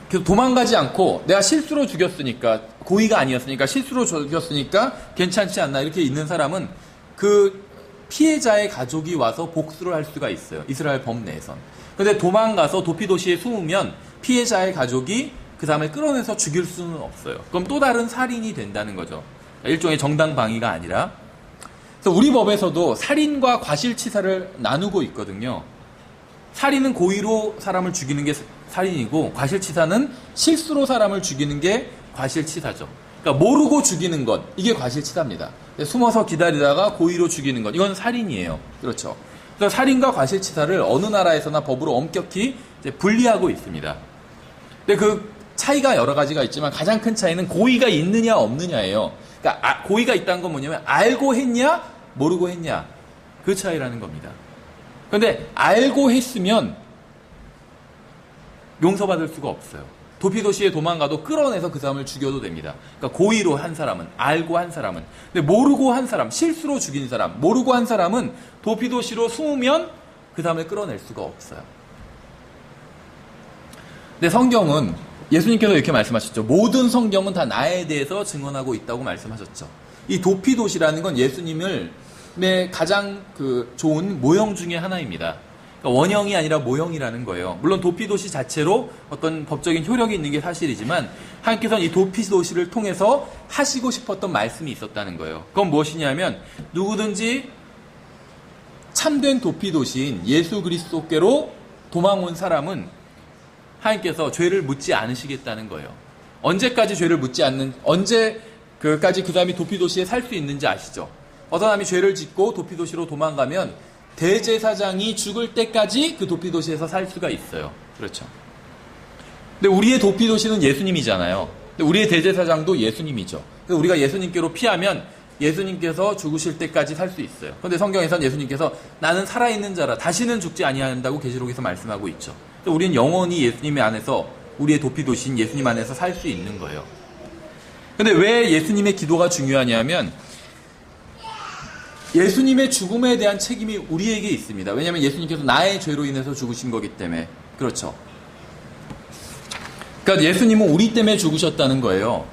그래서 도망가지 않고 내가 실수로 죽였으니까 고의가 아니었으니까 실수로 죽였으니까 괜찮지 않나 이렇게 있는 사람은 그 피해자의 가족이 와서 복수를 할 수가 있어요. 이스라엘 법 내에선. 근데 도망가서 도피도시에 숨으면 피해자의 가족이 그 사람을 끌어내서 죽일 수는 없어요. 그럼 또 다른 살인이 된다는 거죠. 일종의 정당방위가 아니라. 그래서 우리 법에서도 살인과 과실치사를 나누고 있거든요. 살인은 고의로 사람을 죽이는 게 살인이고 과실치사는 실수로 사람을 죽이는 게 과실치사죠. 그러니까 모르고 죽이는 것, 이게 과실치사입니다. 숨어서 기다리다가 고의로 죽이는 것, 이건 살인이에요. 그렇죠. 그래서 살인과 과실치사를 어느 나라에서나 법으로 엄격히 이제 분리하고 있습니다. 근데 그 차이가 여러 가지가 있지만 가장 큰 차이는 고의가 있느냐 없느냐예요. 그러니까 고의가 있다는 건 뭐냐면 알고 했냐 모르고 했냐 그 차이라는 겁니다. 그런데 알고 했으면 용서받을 수가 없어요. 도피도시에 도망가도 끌어내서 그 사람을 죽여도 됩니다. 그러니까 고의로 한 사람은, 알고 한 사람은. 근데 모르고 한 사람, 실수로 죽인 사람, 모르고 한 사람은 도피도시로 숨으면 그 사람을 끌어낼 수가 없어요. 근데 성경은 예수님께서 이렇게 말씀하셨죠. 모든 성경은 다 나에 대해서 증언하고 있다고 말씀하셨죠. 이 도피도시라는 건 예수님의 가장 좋은 모형 중에 하나입니다. 그러니까 원형이 아니라 모형이라는 거예요. 물론 도피도시 자체로 어떤 법적인 효력이 있는 게 사실이지만 하나님께서는 이 도피도시를 통해서 하시고 싶었던 말씀이 있었다는 거예요. 그건 무엇이냐면 누구든지 참된 도피도시인 예수 그리스도께로 도망온 사람은 하나님께서 죄를 묻지 않으시겠다는 거예요. 언제까지 죄를 묻지 않는, 언제까지 그 사람이 도피도시에 살 수 있는지 아시죠? 어떤 사람이 죄를 짓고 도피도시로 도망가면 대제사장이 죽을 때까지 그 도피도시에서 살 수가 있어요. 그렇죠. 근데 우리의 도피도시는 예수님이잖아요. 근데 우리의 대제사장도 예수님이죠. 그래서 우리가 예수님께로 피하면 예수님께서 죽으실 때까지 살 수 있어요. 그런데 성경에서는 예수님께서 나는 살아있는 자라 다시는 죽지 아니한다고 계시록에서 말씀하고 있죠. 우리는 영원히 예수님 안에서, 우리의 도피도시인 예수님 안에서 살 수 있는 거예요. 근데 왜 예수님의 기도가 중요하냐면 예수님의 죽음에 대한 책임이 우리에게 있습니다. 왜냐하면 예수님께서 나의 죄로 인해서 죽으신 거기 때문에. 그렇죠. 그러니까 예수님은 우리 때문에 죽으셨다는 거예요.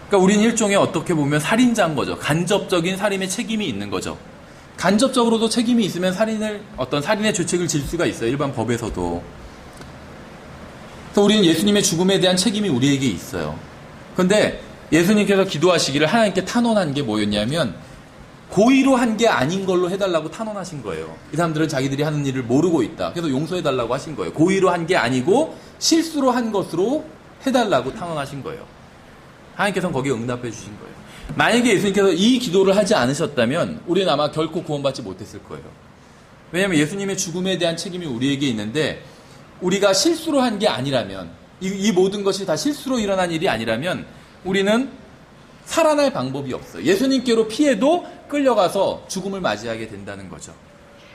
그러니까 우리는 일종의 어떻게 보면 살인자인 거죠. 간접적인 살인의 책임이 있는 거죠. 간접적으로도 책임이 있으면 살인의 죄책을 질 수가 있어요. 일반 법에서도. 그래서 우리는 예수님의 죽음에 대한 책임이 우리에게 있어요. 그런데 예수님께서 기도하시기를 하나님께 탄원한 게 뭐였냐면 고의로 한 게 아닌 걸로 해달라고 탄원하신 거예요. 이 사람들은 자기들이 하는 일을 모르고 있다. 그래서 용서해달라고 하신 거예요. 고의로 한 게 아니고 실수로 한 것으로 해달라고 탄원하신 거예요. 하나님께서는 거기에 응답해 주신 거예요. 만약에 예수님께서 이 기도를 하지 않으셨다면 우리는 아마 결코 구원받지 못했을 거예요. 왜냐하면 예수님의 죽음에 대한 책임이 우리에게 있는데 우리가 실수로 한 게 아니라면, 이 모든 것이 다 실수로 일어난 일이 아니라면 우리는 살아날 방법이 없어요. 예수님께로 피해도 끌려가서 죽음을 맞이하게 된다는 거죠.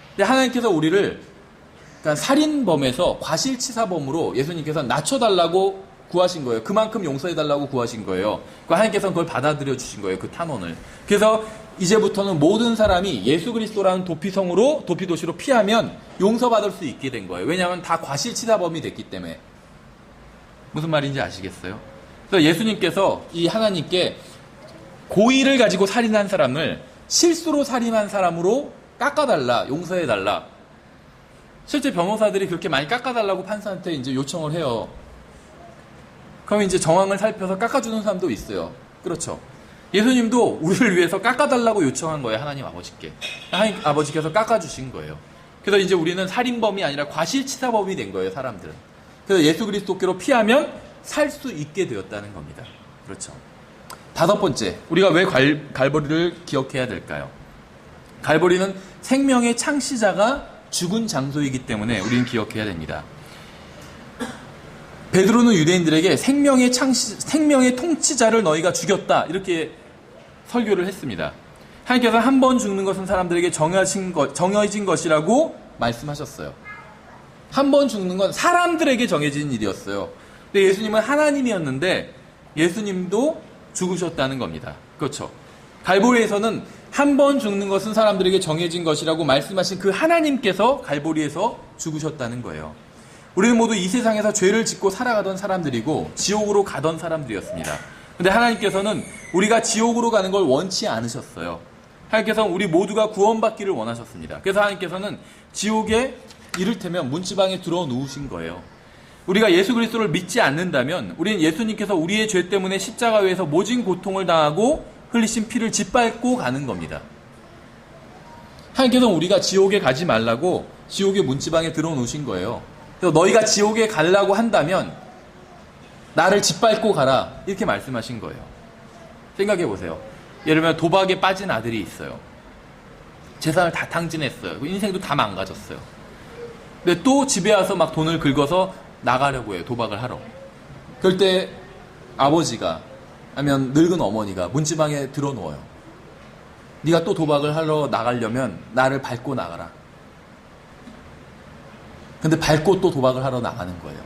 근데 하나님께서 우리를 그러니까 살인범에서 과실치사범으로 예수님께서 낮춰달라고 구하신 거예요. 그만큼 용서해달라고 구하신 거예요. 그러니까 하나님께서는 그걸 받아들여 주신 거예요. 그 탄원을. 그래서 이제부터는 모든 사람이 예수 그리스도라는 도피도시로 피하면 용서받을 수 있게 된 거예요. 왜냐하면 다 과실치사범이 됐기 때문에. 무슨 말인지 아시겠어요? 그래서 예수님께서 이 하나님께 고의를 가지고 살인한 사람을 실수로 살인한 사람으로 깎아달라, 용서해달라. 실제 변호사들이 그렇게 많이 깎아달라고 판사한테 이제 요청을 해요. 그럼 이제 정황을 살펴서 깎아주는 사람도 있어요. 그렇죠. 예수님도 우리를 위해서 깎아달라고 요청한 거예요. 하나님 아버지께. 하나님 아버지께서 깎아주신 거예요. 그래서 이제 우리는 살인범이 아니라 과실치사범이 된 거예요. 사람들은. 그래서 예수 그리스도께로 피하면 살 수 있게 되었다는 겁니다. 그렇죠. 다섯 번째, 우리가 왜 갈보리를 기억해야 될까요? 갈보리는 생명의 창시자가 죽은 장소이기 때문에 우리는 기억해야 됩니다. 베드로는 유대인들에게 생명의 통치자를 너희가 죽였다, 이렇게 설교를 했습니다. 하나님께서 한 번 죽는 것은 사람들에게 정해진 것이라고 말씀하셨어요. 한 번 죽는 건 사람들에게 정해진 일이었어요. 근데 예수님은 하나님이었는데 예수님도 죽으셨다는 겁니다. 그렇죠. 갈보리에서는 한 번 죽는 것은 사람들에게 정해진 것이라고 말씀하신 그 하나님께서 갈보리에서 죽으셨다는 거예요. 우리는 모두 이 세상에서 죄를 짓고 살아가던 사람들이고 지옥으로 가던 사람들이었습니다. 근데 하나님께서는 우리가 지옥으로 가는 걸 원치 않으셨어요. 하나님께서는 우리 모두가 구원받기를 원하셨습니다. 그래서 하나님께서는 지옥에 이를테면 문지방에 들어 누우신 거예요. 우리가 예수 그리스도를 믿지 않는다면 우리는 예수님께서 우리의 죄 때문에 십자가에서 모진 고통을 당하고 흘리신 피를 짓밟고 가는 겁니다. 하나님께서는 우리가 지옥에 가지 말라고 지옥의 문지방에 들어 놓으신 거예요. 그래서 너희가 지옥에 가려고 한다면 나를 짓밟고 가라, 이렇게 말씀하신 거예요. 생각해 보세요. 예를 들면 도박에 빠진 아들이 있어요. 재산을 다 탕진했어요. 인생도 다 망가졌어요. 근데 또 집에 와서 막 돈을 긁어서 나가려고 해요. 도박을 하러. 그럴 때 아버지가 아니면 늙은 어머니가 문지방에 들어놓아요. 네가 또 도박을 하러 나가려면 나를 밟고 나가라. 근데 밟고 또 도박을 하러 나가는 거예요.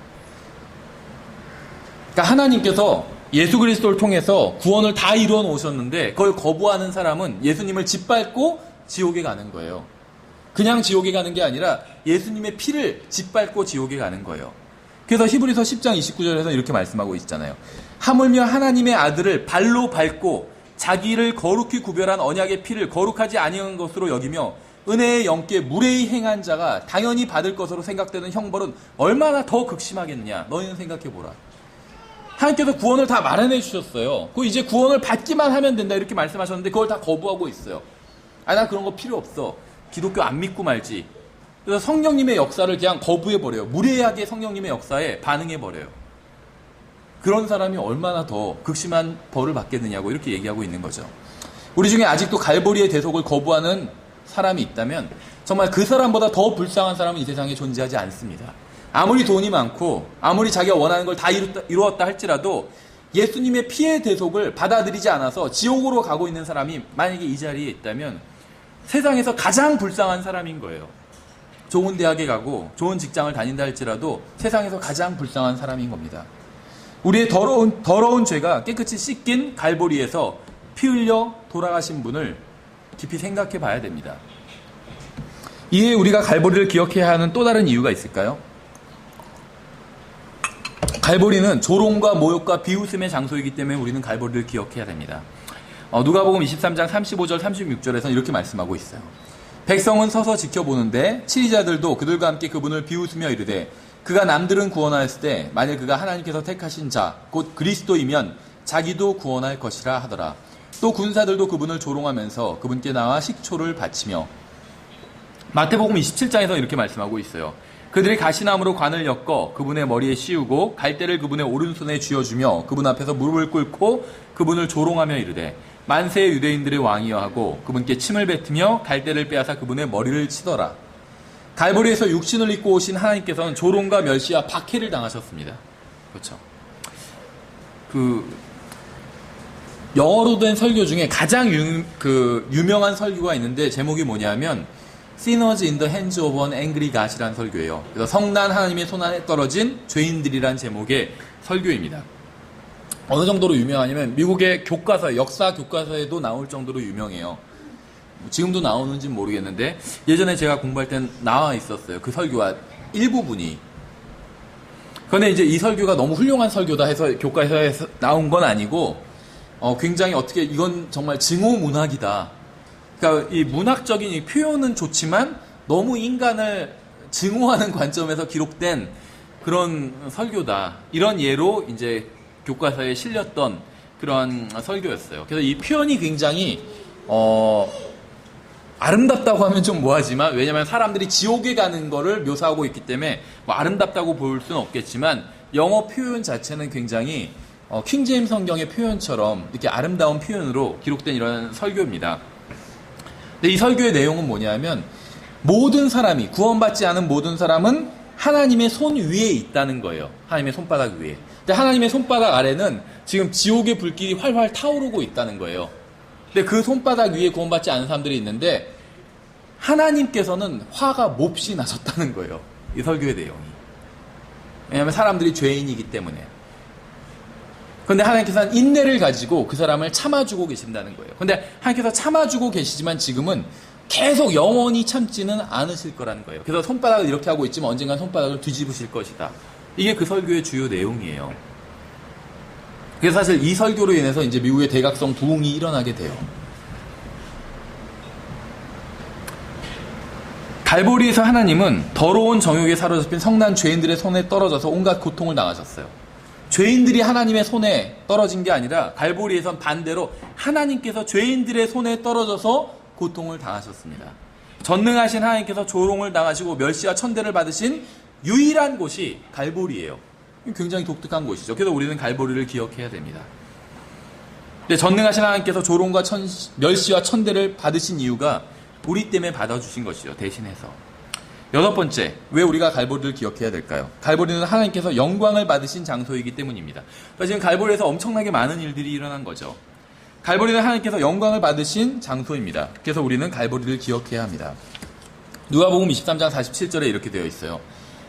그러니까 하나님께서 예수 그리스도를 통해서 구원을 다 이루어 놓으셨는데 그걸 거부하는 사람은 예수님을 짓밟고 지옥에 가는 거예요. 그냥 지옥에 가는 게 아니라 예수님의 피를 짓밟고 지옥에 가는 거예요. 그래서 히브리서 10장 29절에서 이렇게 말씀하고 있잖아요. 하물며 하나님의 아들을 발로 밟고 자기를 거룩히 구별한 언약의 피를 거룩하지 아니한 것으로 여기며 은혜의 영께 무례히 행한 자가 당연히 받을 것으로 생각되는 형벌은 얼마나 더 극심하겠느냐. 너희는 생각해보라. 하나님께서 구원을 다 마련해 주셨어요. 그 이제 구원을 받기만 하면 된다, 이렇게 말씀하셨는데 그걸 다 거부하고 있어요. 나 그런 거 필요 없어. 기독교 안 믿고 말지. 그래서 성령님의 역사를 그냥 거부해버려요. 무례하게 성령님의 역사에 반응해버려요. 그런 사람이 얼마나 더 극심한 벌을 받겠느냐고 이렇게 얘기하고 있는 거죠. 우리 중에 아직도 갈보리의 대속을 거부하는 사람이 있다면 정말 그 사람보다 더 불쌍한 사람은 이 세상에 존재하지 않습니다. 아무리 돈이 많고 아무리 자기가 원하는 걸 다 이루었다 할지라도 예수님의 피의 대속을 받아들이지 않아서 지옥으로 가고 있는 사람이 만약에 이 자리에 있다면 세상에서 가장 불쌍한 사람인 거예요. 좋은 대학에 가고 좋은 직장을 다닌다 할지라도 세상에서 가장 불쌍한 사람인 겁니다. 우리의 더러운 죄가 깨끗이 씻긴 갈보리에서 피 흘려 돌아가신 분을 깊이 생각해 봐야 됩니다. 이에 우리가 갈보리를 기억해야 하는 또 다른 이유가 있을까요? 갈보리는 조롱과 모욕과 비웃음의 장소이기 때문에 우리는 갈보리를 기억해야 됩니다. 누가복음 23장 35절 36절에서는 이렇게 말씀하고 있어요. 백성은 서서 지켜보는데 치리자들도 그들과 함께 그분을 비웃으며 이르되 그가 남들은 구원하였을 때 만일 그가 하나님께서 택하신 자 곧 그리스도이면 자기도 구원할 것이라 하더라. 또 군사들도 그분을 조롱하면서 그분께 나와 식초를 바치며 마태복음 27장에서 이렇게 말씀하고 있어요. 그들이 가시나무로 관을 엮어 그분의 머리에 씌우고 갈대를 그분의 오른손에 쥐어주며 그분 앞에서 무릎을 꿇고 그분을 조롱하며 이르되 만세의 유대인들의 왕이여 하고 그분께 침을 뱉으며 갈대를 빼앗아 그분의 머리를 치더라. 갈보리에서 육신을 입고 오신 하나님께서는 조롱과 멸시와 박해를 당하셨습니다. 그렇죠. 영어로 된 설교 중에 가장 유명한 설교가 있는데 제목이 뭐냐면 Sinners in the Hands of an Angry God이라는 설교예요. 그래서 성난 하나님의 손안에 떨어진 죄인들이란 제목의 설교입니다. 어느 정도로 유명하냐면 미국의 교과서, 역사 교과서에도 나올 정도로 유명해요. 지금도 나오는지는 모르겠는데 예전에 제가 공부할 땐 나와 있었어요. 그 설교가 일부분이. 그런데 이제 이 설교가 너무 훌륭한 설교다 해서 교과서에서 나온 건 아니고 굉장히 어떻게 이건 정말 증오 문학이다. 그러니까 이 문학적인 이 표현은 좋지만 너무 인간을 증오하는 관점에서 기록된 그런 설교다. 이런 예로 이제 교과서에 실렸던 그런 설교였어요. 그래서 이 표현이 굉장히 아름답다고 하면 좀 뭐하지만 왜냐하면 사람들이 지옥에 가는 거를 묘사하고 있기 때문에 뭐 아름답다고 볼 수는 없겠지만 영어 표현 자체는 굉장히 킹제임스 성경의 표현처럼 이렇게 아름다운 표현으로 기록된 이런 설교입니다. 근데 이 설교의 내용은 뭐냐면 모든 사람이 구원받지 않은 모든 사람은 하나님의 손 위에 있다는 거예요. 하나님의 손바닥 위에. 근데 하나님의 손바닥 아래는 지금 지옥의 불길이 활활 타오르고 있다는 거예요. 근데 그 손바닥 위에 구원받지 않은 사람들이 있는데 하나님께서는 화가 몹시 나셨다는 거예요. 이 설교의 내용이. 왜냐하면 사람들이 죄인이기 때문에. 그런데 하나님께서는 인내를 가지고 그 사람을 참아주고 계신다는 거예요. 그런데 하나님께서 참아주고 계시지만 지금은 계속 영원히 참지는 않으실 거라는 거예요. 그래서 손바닥을 이렇게 하고 있지만 언젠간 손바닥을 뒤집으실 것이다. 이게 그 설교의 주요 내용이에요. 그래서 사실 이 설교로 인해서 이제 미국의 대각성 부흥이 일어나게 돼요. 갈보리에서 하나님은 더러운 정욕에 사로잡힌 성난 죄인들의 손에 떨어져서 온갖 고통을 당하셨어요. 죄인들이 하나님의 손에 떨어진 게 아니라 갈보리에선 반대로 하나님께서 죄인들의 손에 떨어져서 고통을 당하셨습니다. 전능하신 하나님께서 조롱을 당하시고 멸시와 천대를 받으신 유일한 곳이 갈보리예요. 굉장히 독특한 곳이죠. 그래서 우리는 갈보리를 기억해야 됩니다. 근데 전능하신 하나님께서 조롱과 멸시와 천대를 받으신 이유가 우리 때문에 받아주신 것이죠. 대신해서. 여섯 번째, 왜 우리가 갈보리를 기억해야 될까요? 갈보리는 하나님께서 영광을 받으신 장소이기 때문입니다. 그러니까 지금 갈보리에서 엄청나게 많은 일들이 일어난 거죠. 갈보리는 하나님께서 영광을 받으신 장소입니다. 그래서 우리는 갈보리를 기억해야 합니다. 누가복음 23장 47절에 이렇게 되어 있어요.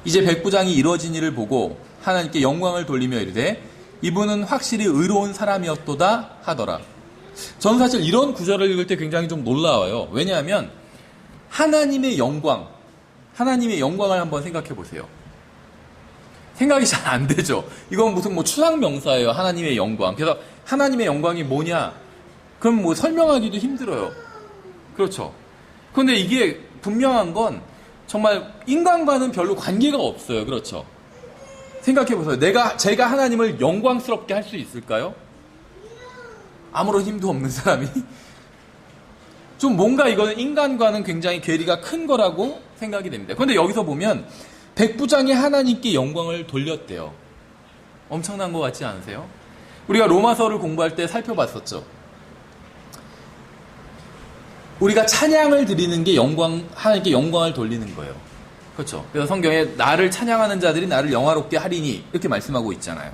이제 백부장이 이루어진 일을 보고 하나님께 영광을 돌리며 이르되 이분은 확실히 의로운 사람이었도다 하더라. 저는 사실 이런 구절을 읽을 때 굉장히 좀 놀라워요. 왜냐하면 하나님의 영광을 한번 생각해 보세요. 생각이 잘 안 되죠. 이건 무슨 추상 명사예요. 하나님의 영광. 그래서 하나님의 영광이 뭐냐? 그럼 설명하기도 힘들어요. 그렇죠. 그런데 이게 분명한 건 정말 인간과는 별로 관계가 없어요. 그렇죠. 생각해 보세요. 제가 하나님을 영광스럽게 할 수 있을까요? 아무런 힘도 없는 사람이. 좀 뭔가 이거는 인간과는 굉장히 괴리가 큰 거라고 생각이 됩니다. 그런데 여기서 보면 백부장이 하나님께 영광을 돌렸대요. 엄청난 것 같지 않으세요? 우리가 로마서를 공부할 때 살펴봤었죠. 우리가 찬양을 드리는 게 하나님께 영광을 돌리는 거예요. 그렇죠. 그래서 성경에 나를 찬양하는 자들이 나를 영화롭게 하리니 이렇게 말씀하고 있잖아요.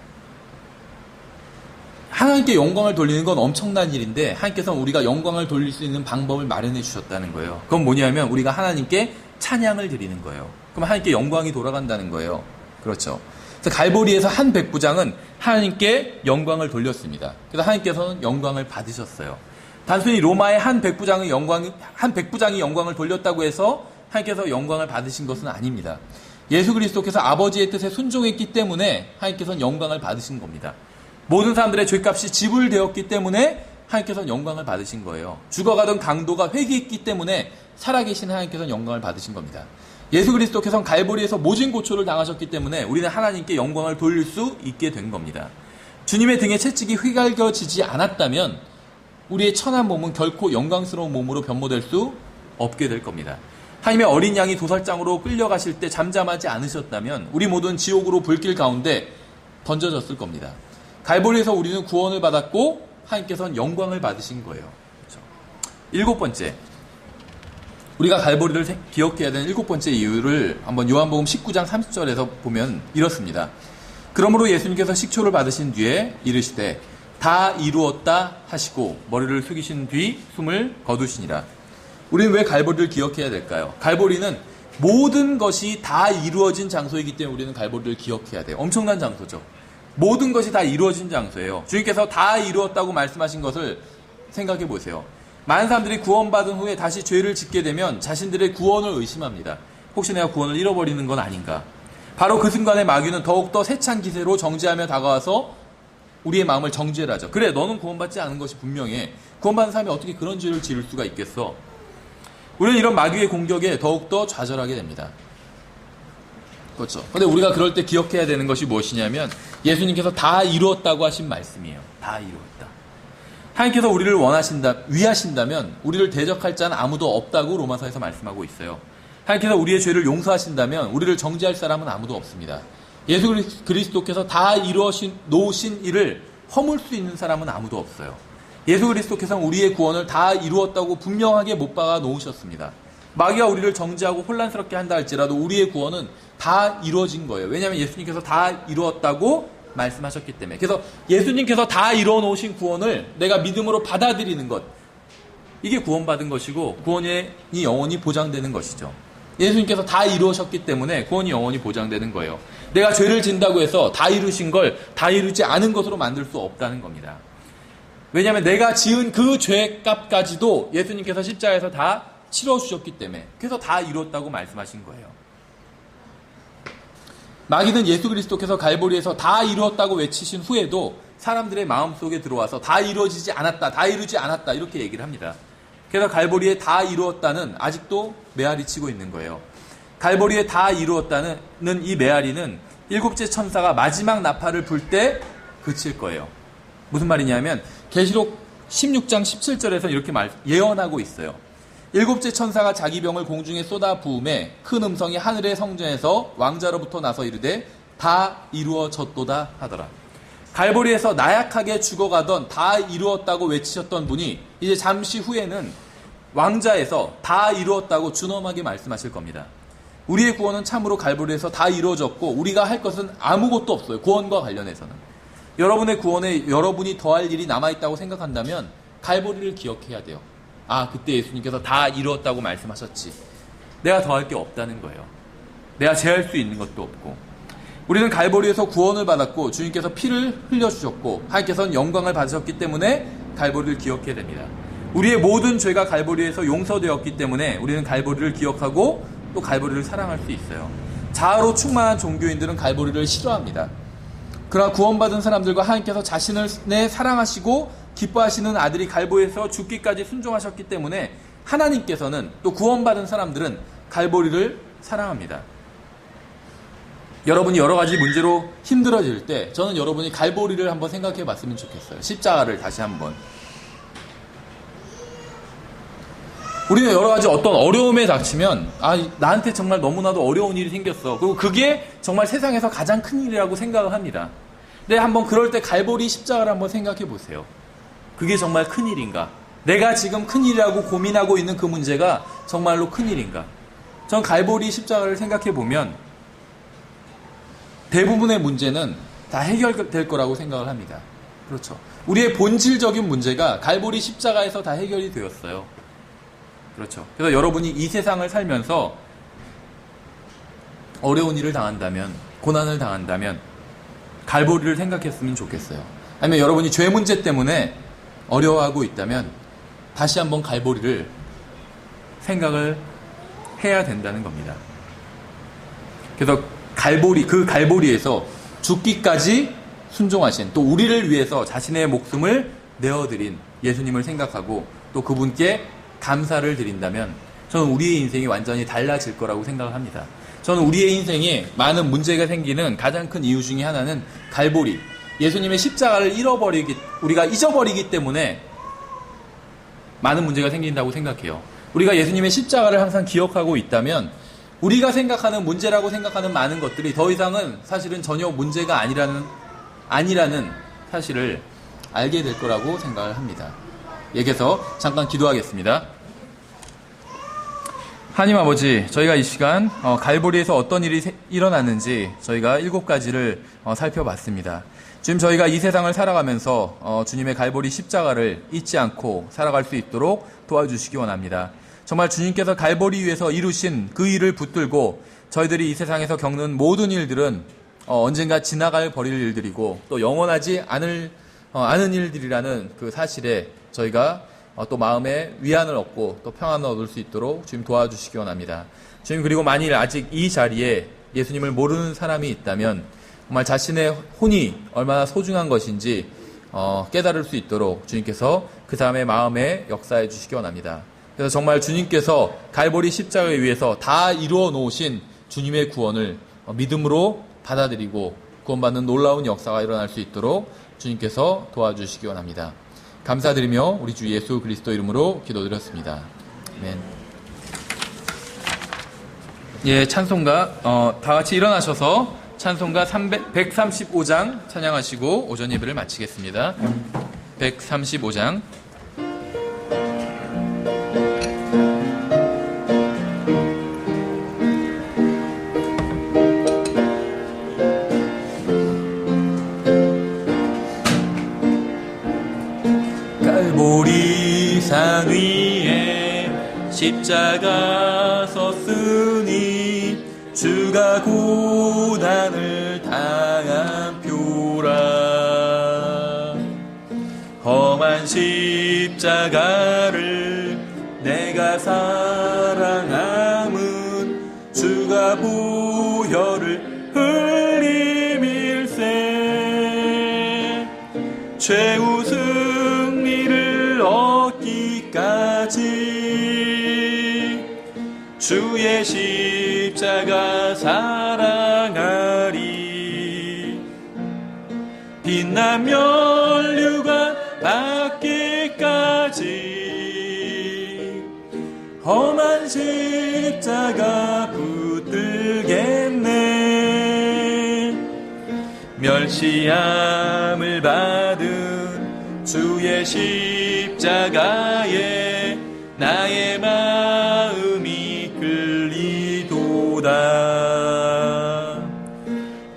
하나님께 영광을 돌리는 건 엄청난 일인데 하나님께서는 우리가 영광을 돌릴 수 있는 방법을 마련해 주셨다는 거예요. 그건 뭐냐면 우리가 하나님께 찬양을 드리는 거예요. 그럼 하나님께 영광이 돌아간다는 거예요. 그렇죠. 그래서 갈보리에서 한 백부장은 하나님께 영광을 돌렸습니다. 그래서 하나님께서는 영광을 받으셨어요. 단순히 로마의 한 백부장이 영광을 돌렸다고 해서 하나님께서 영광을 받으신 것은 아닙니다. 예수 그리스도께서 아버지의 뜻에 순종했기 때문에 하나님께서는 영광을 받으신 겁니다. 모든 사람들의 죄값이 지불되었기 때문에 하나님께서는 영광을 받으신 거예요. 죽어가던 강도가 회개했기 때문에 살아계신 하나님께서는 영광을 받으신 겁니다. 예수 그리스도께서는 갈보리에서 모진 고초를 당하셨기 때문에 우리는 하나님께 영광을 돌릴 수 있게 된 겁니다. 주님의 등에 채찍이 휘갈겨지지 않았다면 우리의 천한 몸은 결코 영광스러운 몸으로 변모될 수 없게 될 겁니다. 하나님의 어린 양이 도살장으로 끌려가실 때 잠잠하지 않으셨다면 우리 모두는 지옥으로 불길 가운데 던져졌을 겁니다. 갈보리에서 우리는 구원을 받았고 하나님께서는 영광을 받으신 거예요. 그렇죠? 일곱 번째, 우리가 갈보리를 기억해야 되는 일곱 번째 이유를 한번 요한복음 19장 30절에서 보면 이렇습니다. 그러므로 예수님께서 식초를 받으신 뒤에 이르시되 다 이루었다 하시고 머리를 숙이신 뒤 숨을 거두시니라. 우리는 왜 갈보리를 기억해야 될까요? 갈보리는 모든 것이 다 이루어진 장소이기 때문에 우리는 갈보리를 기억해야 돼요. 엄청난 장소죠. 모든 것이 다 이루어진 장소예요. 주님께서 다 이루었다고 말씀하신 것을 생각해 보세요. 많은 사람들이 구원받은 후에 다시 죄를 짓게 되면 자신들의 구원을 의심합니다. 혹시 내가 구원을 잃어버리는 건 아닌가? 바로 그 순간에 마귀는 더욱더 세찬 기세로 정죄하며 다가와서 우리의 마음을 정죄하죠. 그래, 너는 구원받지 않은 것이 분명해. 구원받은 사람이 어떻게 그런 죄를 지을 수가 있겠어? 우리는 이런 마귀의 공격에 더욱더 좌절하게 됩니다. 그렇죠. 근데 우리가 그럴 때 기억해야 되는 것이 무엇이냐면 예수님께서 다 이루었다고 하신 말씀이에요. 다 이루었다. 하나님께서 우리를 위하신다면 우리를 대적할 자는 아무도 없다고 로마서에서 말씀하고 있어요. 하나님께서 우리의 죄를 용서하신다면 우리를 정죄할 사람은 아무도 없습니다. 예수 그리스도께서 다 놓으신 일을 허물 수 있는 사람은 아무도 없어요. 예수 그리스도께서는 우리의 구원을 다 이루었다고 분명하게 못 박아 놓으셨습니다. 마귀가 우리를 정죄하고 혼란스럽게 한다 할지라도 우리의 구원은 다 이루어진 거예요. 왜냐하면 예수님께서 다 이루었다고 말씀하셨기 때문에. 그래서 예수님께서 다 이루어 놓으신 구원을 내가 믿음으로 받아들이는 것, 이게 구원받은 것이고 구원이 영원히 보장되는 것이죠. 예수님께서 다 이루셨기 때문에 구원이 영원히 보장되는 거예요. 내가 죄를 진다고 해서 다 이루신 걸 다 이루지 않은 것으로 만들 수 없다는 겁니다. 왜냐하면 내가 지은 그 죄값까지도 예수님께서 십자가에서 다 치러주셨기 때문에. 그래서 다 이뤘다고 말씀하신 거예요. 마귀는 예수 그리스도께서 갈보리에서 다 이루었다고 외치신 후에도 사람들의 마음속에 들어와서 다 이루어지지 않았다, 다 이루지 않았다 이렇게 얘기를 합니다. 그래서 갈보리에 다 이루었다는 아직도 메아리 치고 있는 거예요. 갈보리에 다 이루었다는 이 메아리는 일곱째 천사가 마지막 나팔을 불 때 그칠 거예요. 무슨 말이냐면 계시록 16장 17절에서 이렇게 예언하고 있어요. 일곱째 천사가 자기 병을 공중에 쏟아 부음에 큰 음성이 하늘의 성전에서 왕자로부터 나서 이르되 다 이루어졌도다 하더라. 갈보리에서 나약하게 죽어가던 다 이루었다고 외치셨던 분이 이제 잠시 후에는 왕자에서 다 이루었다고 준엄하게 말씀하실 겁니다. 우리의 구원은 참으로 갈보리에서 다 이루어졌고 우리가 할 것은 아무것도 없어요. 구원과 관련해서는. 여러분의 구원에 여러분이 더할 일이 남아있다고 생각한다면 갈보리를 기억해야 돼요. 아, 그때 예수님께서 다 이루었다고 말씀하셨지. 내가 더할 게 없다는 거예요. 내가 제할 수 있는 것도 없고. 우리는 갈보리에서 구원을 받았고 주님께서 피를 흘려주셨고 하나님께서는 영광을 받으셨기 때문에 갈보리를 기억해야 됩니다. 우리의 모든 죄가 갈보리에서 용서되었기 때문에 우리는 갈보리를 기억하고 또 갈보리를 사랑할 수 있어요. 자아로 충만한 종교인들은 갈보리를 싫어합니다. 그러나 구원받은 사람들과 하나님께서 자신을 사랑하시고 기뻐하시는 아들이 갈보리에서 죽기까지 순종하셨기 때문에 하나님께서는 또 구원받은 사람들은 갈보리를 사랑합니다. 여러분이 여러 가지 문제로 힘들어질 때 저는 여러분이 갈보리를 한번 생각해 봤으면 좋겠어요. 십자가를 다시 한번. 우리는 여러 가지 어떤 어려움에 닥치면 나한테 정말 너무나도 어려운 일이 생겼어. 그리고 그게 정말 세상에서 가장 큰 일이라고 생각을 합니다. 근데 한번 그럴 때 갈보리 십자가를 한번 생각해 보세요. 그게 정말 큰 일인가? 내가 지금 큰 일이라고 고민하고 있는 그 문제가 정말로 큰 일인가? 전 갈보리 십자가를 생각해 보면 대부분의 문제는 다 해결될 거라고 생각을 합니다. 그렇죠. 우리의 본질적인 문제가 갈보리 십자가에서 다 해결이 되었어요. 그렇죠. 그래서 여러분이 이 세상을 살면서 어려운 일을 당한다면, 고난을 당한다면 갈보리를 생각했으면 좋겠어요. 아니면 여러분이 죄 문제 때문에 어려워하고 있다면 다시 한번 갈보리를 생각을 해야 된다는 겁니다. 그래서 그 갈보리에서 죽기까지 순종하신, 또 우리를 위해서 자신의 목숨을 내어드린 예수님을 생각하고 또 그분께 감사를 드린다면 저는 우리의 인생이 완전히 달라질 거라고 생각을 합니다. 저는 우리의 인생에 많은 문제가 생기는 가장 큰 이유 중에 하나는 갈보리, 예수님의 십자가를 우리가 잊어버리기 때문에 많은 문제가 생긴다고 생각해요. 우리가 예수님의 십자가를 항상 기억하고 있다면 우리가 생각하는 문제라고 생각하는 많은 것들이 더 이상은 사실은 전혀 문제가 아니라는 사실을 알게 될 거라고 생각을 합니다. 여기서 잠깐 기도하겠습니다. 하나님 아버지, 저희가 이 시간 갈보리에서 어떤 일이 일어났는지 저희가 7가지를 살펴봤습니다. 지금 저희가 이 세상을 살아가면서 주님의 갈보리 십자가를 잊지 않고 살아갈 수 있도록 도와주시기 원합니다. 정말 주님께서 갈보리 위에서 이루신 그 일을 붙들고 저희들이 이 세상에서 겪는 모든 일들은 언젠가 지나갈 버릴 일들이고 또 영원하지 않은 일들이라는 그 사실에 저희가 또 마음에 위안을 얻고 또 평안을 얻을 수 있도록 주님 도와주시기 원합니다. 주님, 그리고 만일 아직 이 자리에 예수님을 모르는 사람이 있다면 정말 자신의 혼이 얼마나 소중한 것인지 깨달을 수 있도록 주님께서 그 사람의 마음에 역사해 주시기 원합니다. 그래서 정말 주님께서 갈보리 십자가에 위해서 다 이루어 놓으신 주님의 구원을 믿음으로 받아들이고 구원받는 놀라운 역사가 일어날 수 있도록 주님께서 도와주시기 원합니다. 감사드리며 우리 주 예수 그리스도 이름으로 기도드렸습니다. 아멘. 예, 찬송가 다 같이 일어나셔서 찬송가 135장 찬양하시고 오전 예배를 마치겠습니다. 135장. 갈보리산 위에 십자가 섰으니 주가 고난을 당한 표라. 험한 십자가를 내가 사랑함은 주가 보혈을 흘림일세. 최후 승리를 얻기까지 주의 십자가 사랑하리. 빛난 면류관 받기까지 험한 십자가 붙들겠네. 멸시함을 받은 주의 십자가에 나의 마음이 끌리도다.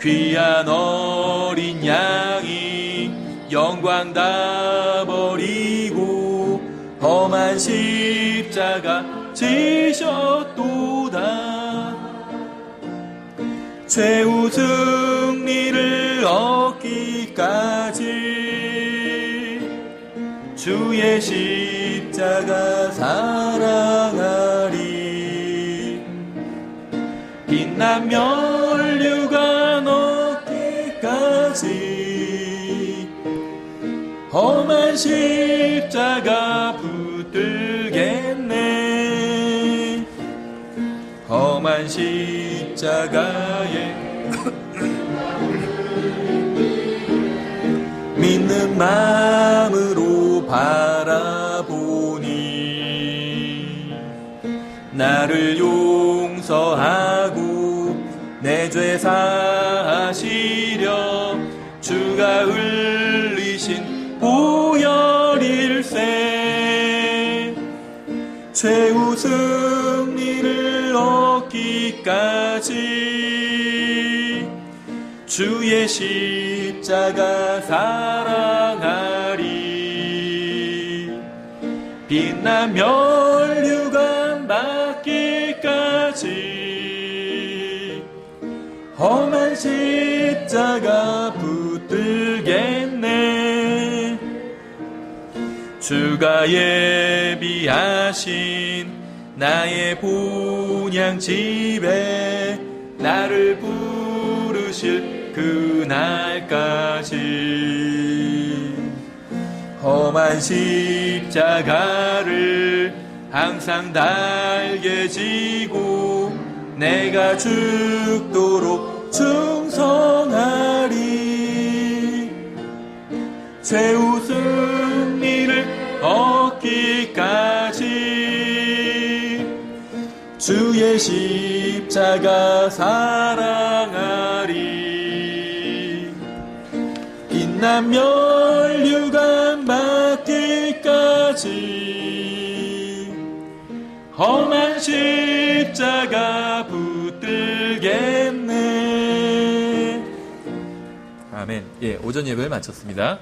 귀한 어린 양이 영광 다 버리고 험한 십자가 지셨도다. 최후 승리를 얻기까지 주의 십자가 사랑하리. 빛난 면류관 얻기까지 험한 십자가 붙들겠네. 험한 십자가에 믿는 마음으로 바라보니 나를 용서하고 내 죄 사하시려 주가 흘리신 보혈일세. 최후 승리를 얻기까지 주의 십자가 사랑하리. 빛난 면류관 받기까지 험한 십자가 붙들겠네. 주가 예비하신 나의 본향집에 나를 부르실 그날까지 험한 십자가를 항상 달게 지고 내가 죽도록 충성하리. 최후 승리를 얻기까지 주의 십자가 사랑하리. 빛난 면류관 받기까지 험한 십자가 붙들겠네. 아멘. 예, 오전 예배를 마쳤습니다.